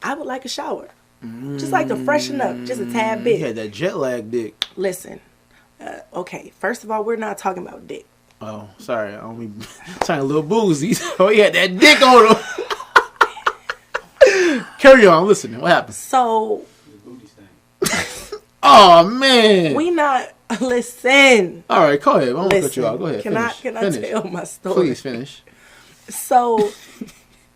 I would like a shower. Just like to freshen up, just a tad bit. You had that jet lag dick. Listen, okay, first of all, we're not talking about dick. Oh, sorry. I don't mean talking a little boozy. Oh, he had that dick on him. Carry on. I'm listening. What happened? So... Oh, man. We not... Listen. All right, go ahead. I'm going to cut you out. Go ahead. Can I tell my story? Please finish. So,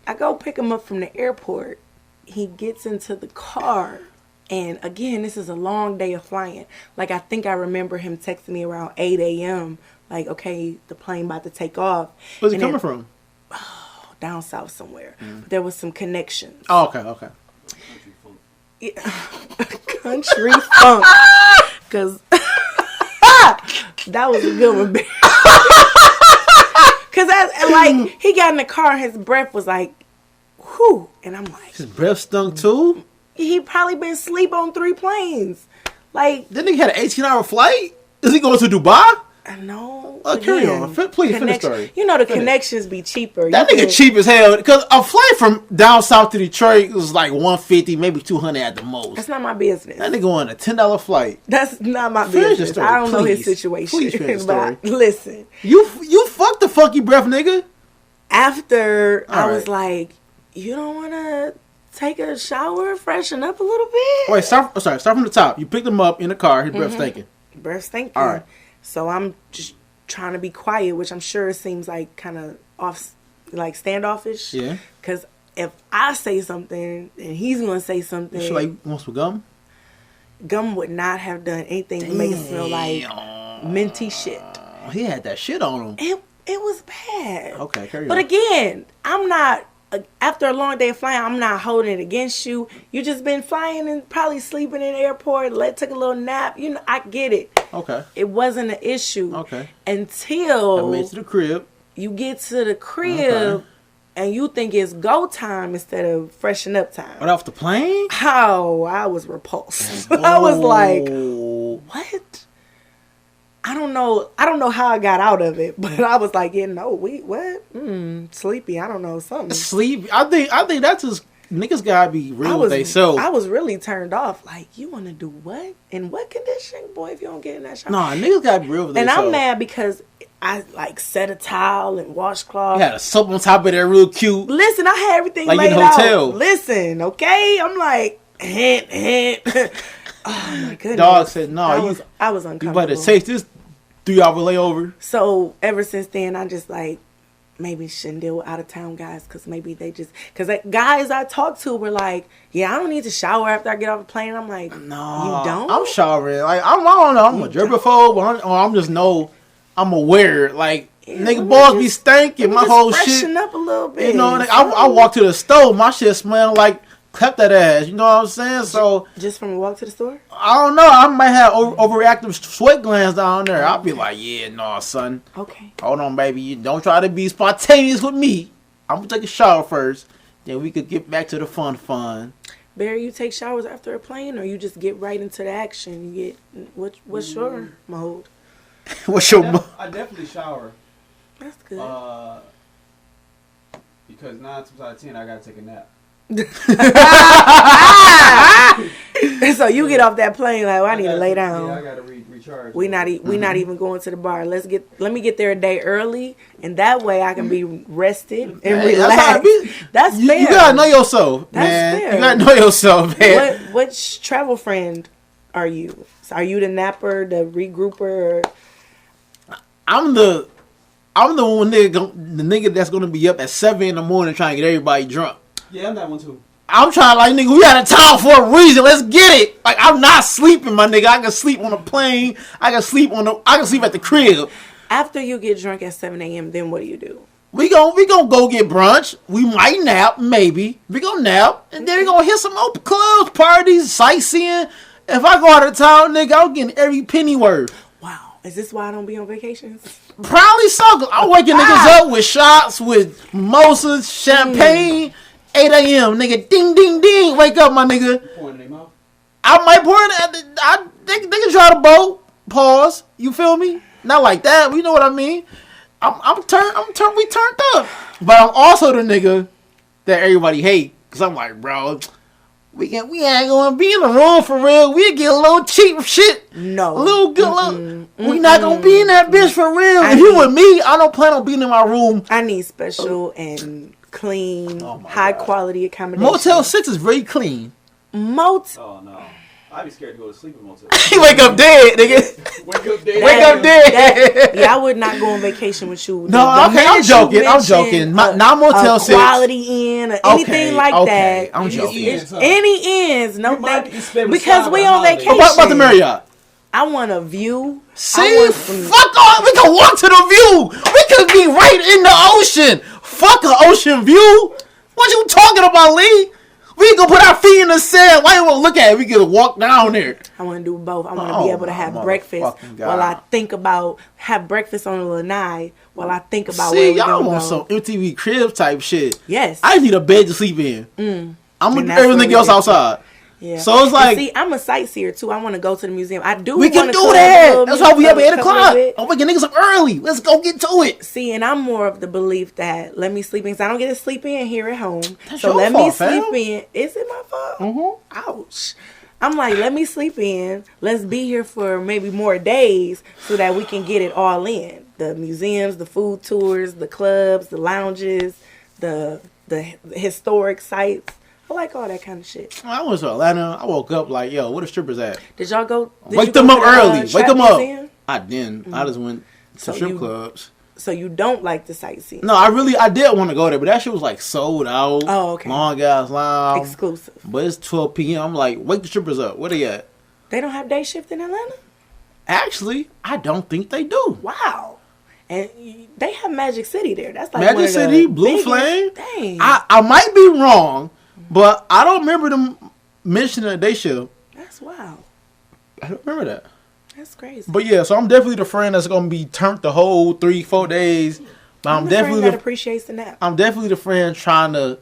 I go pick him up from the airport. He gets into the car. And again, this is a long day of flying. Like, I think I remember him texting me around 8 a.m. Like, okay, the plane about to take off. Where's he coming from? Oh, down south somewhere. But there was some connections. Oh, okay. Yeah. Country funk. Because that was a good one. Because he got in the car and his breath was like, whew. And I'm like... His breath stunk too? He probably been asleep on 3 planes. Like... Didn't he had an 18-hour flight? Is he going to Dubai? No. Carry on. Please finish the story. You know the connections be cheaper. That nigga cheap as hell. Because a flight from down south to Detroit was like $150, maybe $200 at the most. That's not my business. That nigga on a $10 flight. That's not my business. Story, I don't know his situation. Please finish the story. Listen. You fucked the funky breath, nigga. After I was like, you don't want to take a shower, freshen up a little bit? Wait, start from the top. You picked him up in the car. His breath stinking. Breath stinking. All right. So I'm just trying to be quiet, which I'm sure seems like kind of off, like standoffish. Yeah. Because if I say something and he's gonna say something, She like wants some gum. Gum would not have done anything to make it smell like minty shit. He had that shit on him. It was bad. Okay, carry on. But again, I'm not. After a long day of flying, I'm not holding it against you. You just been flying and probably sleeping in the airport. Took a little nap. You know, I get it. Okay. It wasn't an issue. Okay. Until I made it to the crib. You get to the crib and you think it's go time instead of freshen up time. Right off the plane? Oh, I was repulsed. I was like, what? I don't know how I got out of it, but I was like, what? Sleepy. I don't know, something. Sleepy. I think that's just niggas gotta be real with themselves. I was really turned off. Like, you want to do what? In what condition, boy? If you don't get in that shower. Nah, niggas gotta be real with themselves. And I'm mad because I set a towel and washcloth. You had a soap on top of there, real cute. Listen, I had everything like laid in the hotel. out. Listen, okay? I'm like, hint. Oh my goodness. Dog said, no, I was uncomfortable. You better take this 3-hour layover. So ever since then, I just like, maybe shouldn't deal with out of town guys because maybe they just, because guys I talked to were like, yeah, I don't need to shower after I get off the plane. I'm like, no, you don't? I'm showering. Like, I don't know. I'm a germaphobe, or I'm just I'm aware. Like, nigga, balls be stinking. My whole shit. Freshen up a little bit. You know, I walk to the stove. My shit smell like cut that ass. You know what I'm saying? So just from a walk to the store? I don't know. I might have overreactive sweat glands down there. I'll be like, yeah, no, son. Okay. Hold on, baby. You don't try to be spontaneous with me. I'm gonna take a shower first. Then we could get back to the fun. Barry, you take showers after a plane, or you just get right into the action? You get what's your mode? What's your mode? I definitely shower. That's good. Because 9 times out of 10, I gotta take a nap. So you get off that plane like, I need to lay down. Yeah, I gotta recharge. We not even going to the bar. Let me get there a day early, and that way I can be rested and relaxed. That's fair. You gotta know yourself, man. Fair. You gotta know yourself, man. Which travel friend are you? Are you the napper, the regrouper? Or? I'm the one nigga that's gonna be up at 7 in the morning trying to get everybody drunk. Yeah, I'm that one too. I'm trying to, like, nigga, we out of town for a reason. Let's get it. Like, I'm not sleeping, my nigga. I can sleep on a plane. I can sleep at the crib. After you get drunk at 7 a.m., then what do you do? We gonna go get brunch. We might nap, maybe. We gonna nap, and then we gonna hit some open clubs, parties, sightseeing. If I go out of town, nigga, I'm getting every penny worth. Wow. Is this why I don't be on vacations? Probably so. I'm waking niggas up with shots, with mimosas, champagne. 8 a.m. nigga, ding, ding, ding. Wake up, my nigga. Pouring in their mouth. I might pour it. They can try to boat. Pause. You feel me? Not like that. You know what I mean? We turned up. But I'm also the nigga that everybody hate. Cause I'm like, bro, we ain't gonna be in the room for real. We get a little cheap shit. No. A little good. We not gonna be in that bitch for real. If you with me, I don't plan on being in my room. I need special and clean, high quality accommodation. Motel 6 is very clean. Oh no, I'd be scared to go to sleep in Motel 6. You wake up dead, nigga. Wake up dead. Yeah, I would not go on vacation with you. No, okay, I'm joking. Not Motel 6. Quality Inn or anything like that. I'm joking. Any inns, no thank you. Because we on vacation. What about the Marriott? I want a view. See, fuck off. We can walk to the view. We could be right in the ocean. Fuck an ocean view. What you talking about, Lee? We can put our feet in the sand. Why you want to look at it? We can walk down there. I want to do both. I want to be able to have breakfast while I think about, have breakfast on the lanai while I think about where we're going to go. Y'all want some MTV Cribs type shit. Yes. I need a bed to sleep in. I'm going to do everything else outside. Yeah. So it's like, see, I'm a sightseer too. I want to go to the museum. We can do that. That's why we up at 8 o'clock. I'm waking niggas up early. Let's go get to it. See, and I'm more of the belief that let me sleep in, because I don't get to sleep in here at home. That's so your let fault, me sleep fam. in. Is it my fault? Mm-hmm. Ouch. I'm like, let me sleep in. Let's be here for maybe more days so that we can get it all in. The museums, the food tours, the clubs, the lounges, the historic sites. I like all that kind of shit. I went to Atlanta. I woke up like, yo, where the strippers at? Did y'all go? Wake them up early. Wake them up. Museum? I didn't. I just went to strip clubs. So you don't like the sightseeing? No, I did want to go there, but that shit was like sold out. Oh, okay. Long ass line. Exclusive. But it's 12 p.m. I'm like, wake the strippers up. Where they at? They don't have day shift in Atlanta? Actually, I don't think they do. Wow. And they have Magic City there. That's like Magic City, Blue Flame. Dang. I might be wrong, but I don't remember them mentioning a day shift. That's wild. I don't remember that. That's crazy. But yeah, so I'm definitely the friend that's gonna be turned the whole 3-4 days. But I'm definitely that appreciates the nap. I'm definitely the friend trying to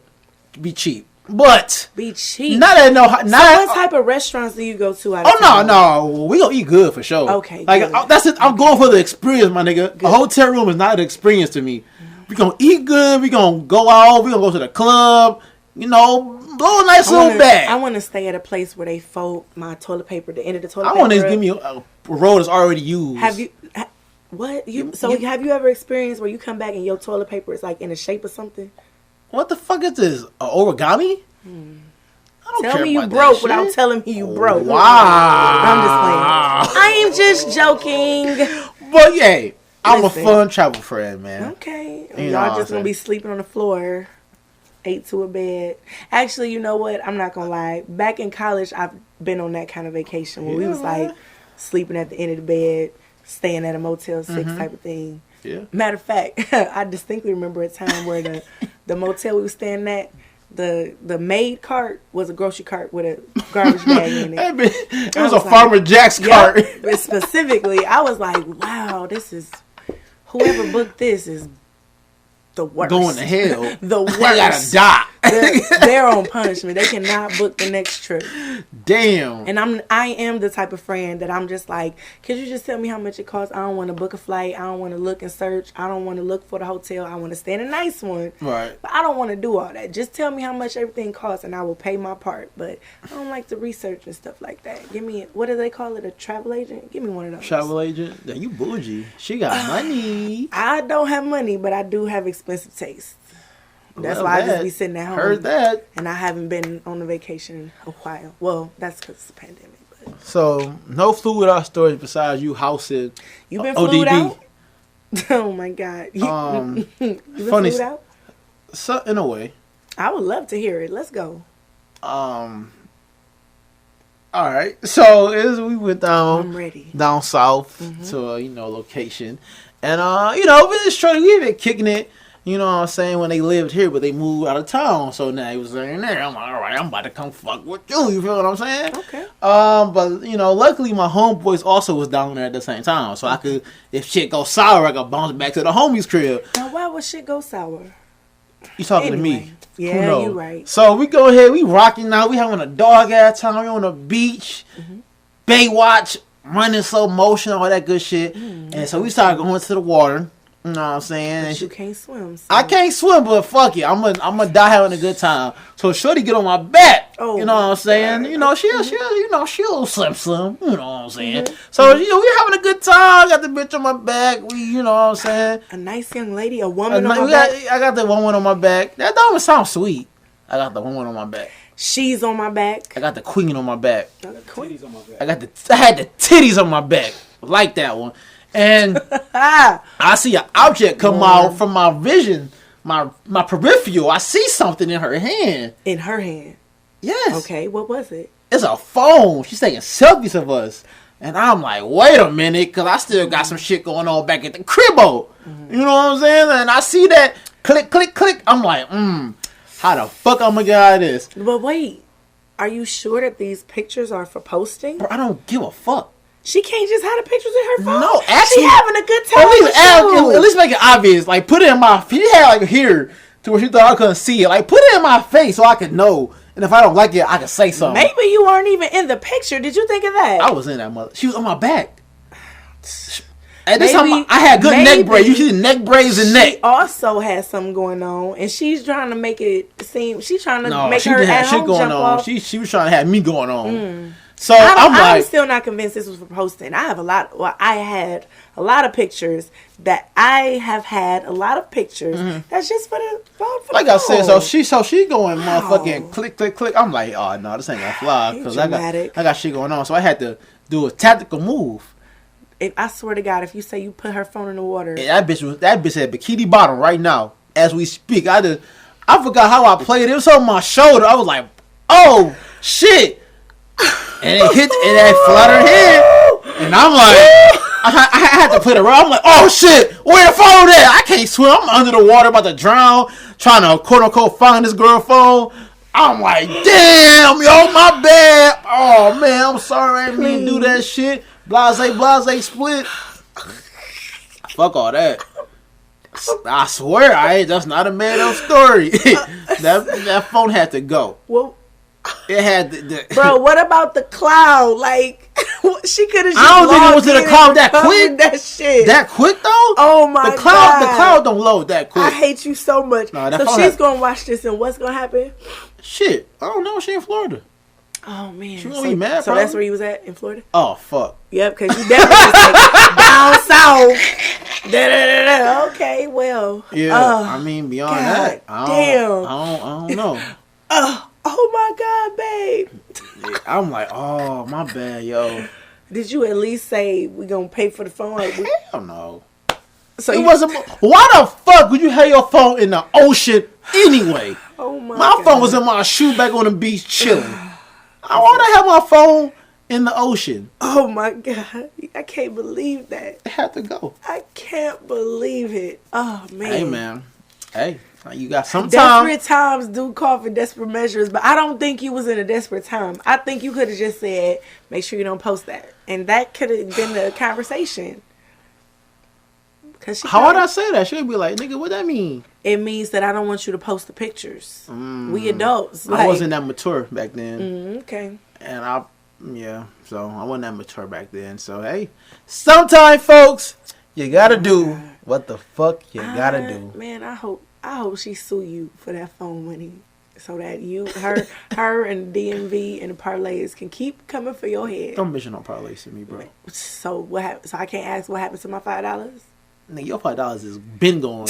be cheap. But be cheap. Not at no. Not so what type of restaurants do you go to? Out of town? No, we gonna eat good for sure. Okay, like that's it. I'm going for the experience, my nigga. Good. A hotel room is not an experience to me. We gonna eat good. We gonna go out. We gonna go to the club. You know, blow a nice little bag. I want to stay at a place where they fold my toilet paper. The end of the toilet paper. I want to give me a roll that's already used. Have you? What have you ever experienced where you come back and your toilet paper is like in the shape of something? What the fuck is this? Origami? I don't Tell care me you about broke that without shit. telling me you broke. Wow. I'm just playing. I am just joking. But yeah, I'm a fun travel friend, man. Okay. Y'all just gonna be sleeping on the floor. 8 to a bed. Actually, you know what? I'm not gonna lie. Back in college, I've been on that kind of vacation where we was like sleeping at the end of the bed, staying at a Motel 6 type of thing. Yeah. Matter of fact, I distinctly remember a time where the motel we was staying at, the maid cart was a grocery cart with a garbage bag in it. It was a Farmer Jack's cart. Yep, specifically, I was like, wow, whoever booked this is the worst. Going to hell. The worst. They gotta die. They're on punishment. They cannot book the next trip. Damn. And I am the type of friend that I'm just like, could you just tell me how much it costs? I don't want to book a flight. I don't want to look and search. I don't want to look for the hotel. I want to stay in a nice one. Right. But I don't want to do all that. Just tell me how much everything costs and I will pay my part. But I don't like to research and stuff like that. Give me, what do they call it? A travel agent? Give me one of those. Travel agent? Yeah, you bougie. She got money. I don't have money, but I do have expensive taste. That's why I just be sitting at home. Heard that. And I haven't been on a vacation in a while. Well, that's because it's a pandemic. But. So, no fluid out storage besides you housing You been ODB. flued out? Oh, my God. You been funny flued out? So, in a way. I would love to hear it. Let's go. All right. So, as we went I'm ready. down south to a, location. And, we just we've been kicking it. You know what I'm saying? When they lived here, but they moved out of town. So now he was in there. I'm like, all right, I'm about to come fuck with you. You feel what I'm saying? Okay. But, luckily my homeboys also was down there at the same time. So I could, if shit goes sour, I could bounce back to the homie's crib. Now, why would shit go sour? You talking to me? Yeah, you right. So we go ahead, we rocking now. We having a dog ass time. We on the beach. Baywatch, running slow motion, all that good shit. And so we started going to the water. You know what I'm saying? But you can't swim. So. I can't swim, but fuck it. I'm gonna die having a good time. So shorty get on my back. Oh, you know what I'm saying? God. She'll swim. You know what I'm saying? So we having a good time. Got the bitch on my back. You know what I'm saying? A nice young lady, a woman on my back. I got the woman on my back. That don't sound sweet. I got the woman on my back. She's on my back. I got the queen on my back. Titties on my back. I had the titties on my back. Like that one. And I see an object come out from my vision, my peripheral. I see something in her hand. In her hand? Yes. Okay, what was it? It's a phone. She's taking selfies of us. And I'm like, wait a minute, because I still got some shit going on back at the cribbo. You know what I'm saying? And I see that click, click, click. I'm like, how the fuck I'm going to get out of this? But wait, are you sure that these pictures are for posting? Bro, I don't give a fuck. She can't just have the pictures in her phone. No, actually, she having a good time. At least make it obvious. Like, put it in my. She had like here to where she thought I couldn't see it. Like, put it in my face so I could know. And if I don't like it, I can say something. Maybe you weren't even in the picture. Did you think of that? I was in that mother. She was on my back. At this time, I had good neck braids. You see the neck braids and neck. She also has something going on, and she's trying to make it seem. She's trying to make her at home going jump on. off. She was trying to have me going on. So I'm still not convinced this was for posting. I had a lot of pictures that I have had a lot of pictures. That's just for the like I said. So she going motherfucking click click click. I'm like, oh no, this ain't gonna fly because I got shit going on. So I had to do a tactical move. I swear to God, if you say you put her phone in the water, that bitch had bikini bottom right now as we speak. I forgot how I played it. It was on my shoulder. I was like, oh shit, and it hit and that flat her head, and I'm like. I had to put it around. I'm like, oh shit, where the phone at? I can't swim. I'm under the water about to drown, trying to quote unquote find this girl phone. I'm like, damn, yo, my bad. Oh man, I'm sorry, I didn't mean to do that shit. Blase split. Fuck all that. I swear, that's not a made up story. that phone had to go. Well, it had to. Bro, what about the cloud? Like, she could have. I don't think it was in the cloud that quick. That shit. That quick though? Oh my god. The cloud don't load that quick. I hate you so much. No, so she's gonna watch this, and what's gonna happen? Shit, I don't know. She in Florida. Oh man, she gonna be mad. So that's where you was at in Florida? Oh fuck. Yep, because you definitely was like down south. Okay, well. Yeah, I mean beyond that, I don't know. Oh my god, babe. I'm like, oh my bad, yo. Did you at least say we gonna pay for the phone? Like, hell no. So it wasn't. Why the fuck would you have your phone in the ocean anyway? Oh my God. Phone was in my shoe back on the beach chilling. I want to have my phone in the ocean. Oh my god, I can't believe that. It had to go. I can't believe it. Oh man. Hey man. Hey. You got some time. Desperate times do call for desperate measures, but I don't think you was in a desperate time. I think you could have just said, make sure you don't post that. And that could have been the conversation. How would I say that? She'd be like, nigga, what that mean? It means that I don't want you to post the pictures. We adults. I wasn't that mature back then. Okay. And so I wasn't that mature back then. So, hey, sometimes, folks, you gotta do what the fuck you gotta do. Man, I hope she sue you for that phone money, so that her and DMV and the parlays can keep coming for your head. Don't mention no parlays to me, bro. So what happened? So I can't ask what happened to my $5? Nigga, your $5 has been going.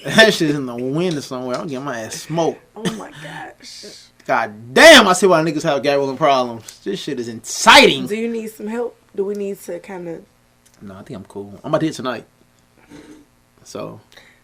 That shit's in the wind or somewhere. I'm getting my ass smoked. Oh my gosh. God damn! I see why niggas have gambling problems. This shit is inciting. Do you need some help? Do we need to kind of? No, I think I'm cool. I'm about to hit tonight. So.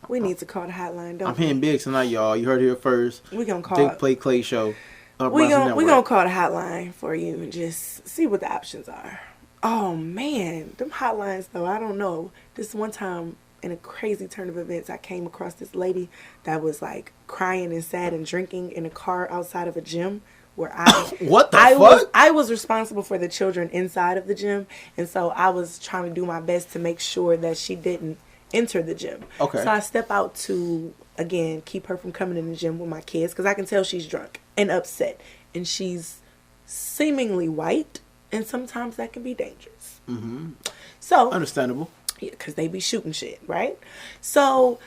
We need to call the hotline, don't we? I'm hitting big tonight, y'all. You heard it here first. We gonna call Dick Play Clay Show. We gonna call the hotline for you and just see what the options are. Oh man, them hotlines though, I don't know. This one time in a crazy turn of events, I came across this lady that was like crying and sad and drinking in a car outside of a gym where what the fuck? I was responsible for the children inside of the gym, and so I was trying to do my best to make sure that she didn't enter the gym. Okay. So I step out to, again, keep her from coming in the gym with my kids, because I can tell she's drunk and upset, and she's seemingly white, and sometimes that can be dangerous. Mm-hmm. So understandable. Yeah, because they be shooting shit, right? So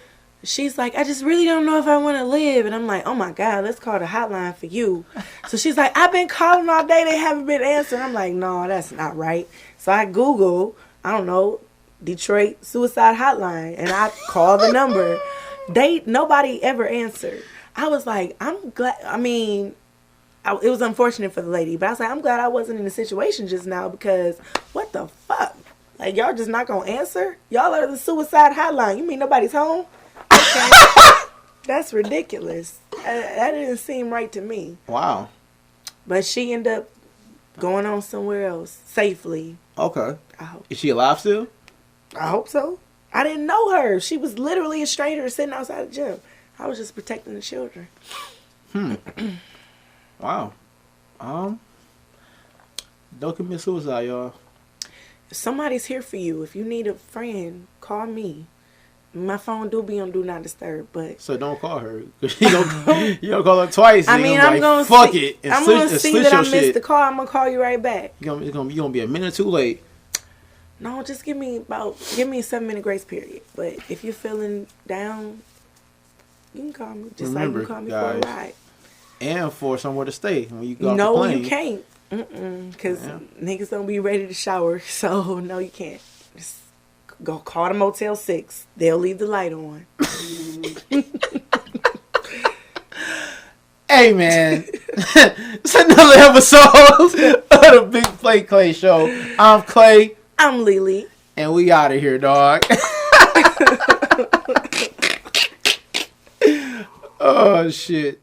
she's like, I just really don't know if I want to live. And I'm like, oh my God, let's call the hotline for you. So she's like, I've been calling all day. They haven't been answering. I'm like, no, that's not right. So I Google, I don't know, Detroit suicide hotline, and I call the number. Nobody ever answered. I was like, I'm glad. I mean, it was unfortunate for the lady, but I was like, I'm glad I wasn't in the situation just now, because what the fuck? Like, y'all just not gonna answer? Y'all are the suicide hotline. You mean nobody's home? Okay. That's ridiculous. That didn't seem right to me. Wow. But she ended up going on somewhere else safely. Okay. I hope. Is she alive still? I hope so. I didn't know her. She was literally a stranger sitting outside the gym. I was just protecting the children. Wow. Don't commit suicide, y'all. If somebody's here for you, if you need a friend, call me. My phone do be on Do Not Disturb, but... So don't call her. You don't call her twice. I mean, I'm going to fuck it. I'm going to see that I missed the call. I'm going to call you right back. You're going to be a minute too late. No, just give me a 7-minute grace period. But if you're feeling down, you can call me. Just remember, like you call me guys, for a ride. And for somewhere to stay when you go off the plane. plane. No, you can't. Because niggas don't be ready to shower. So, no, you can't. Just go call the Motel 6. They'll leave the light on. Hey, man. It's another episode of the Big Play Clay Show. I'm Clay. I'm LiLi. And we out of here, dog. Oh, shit.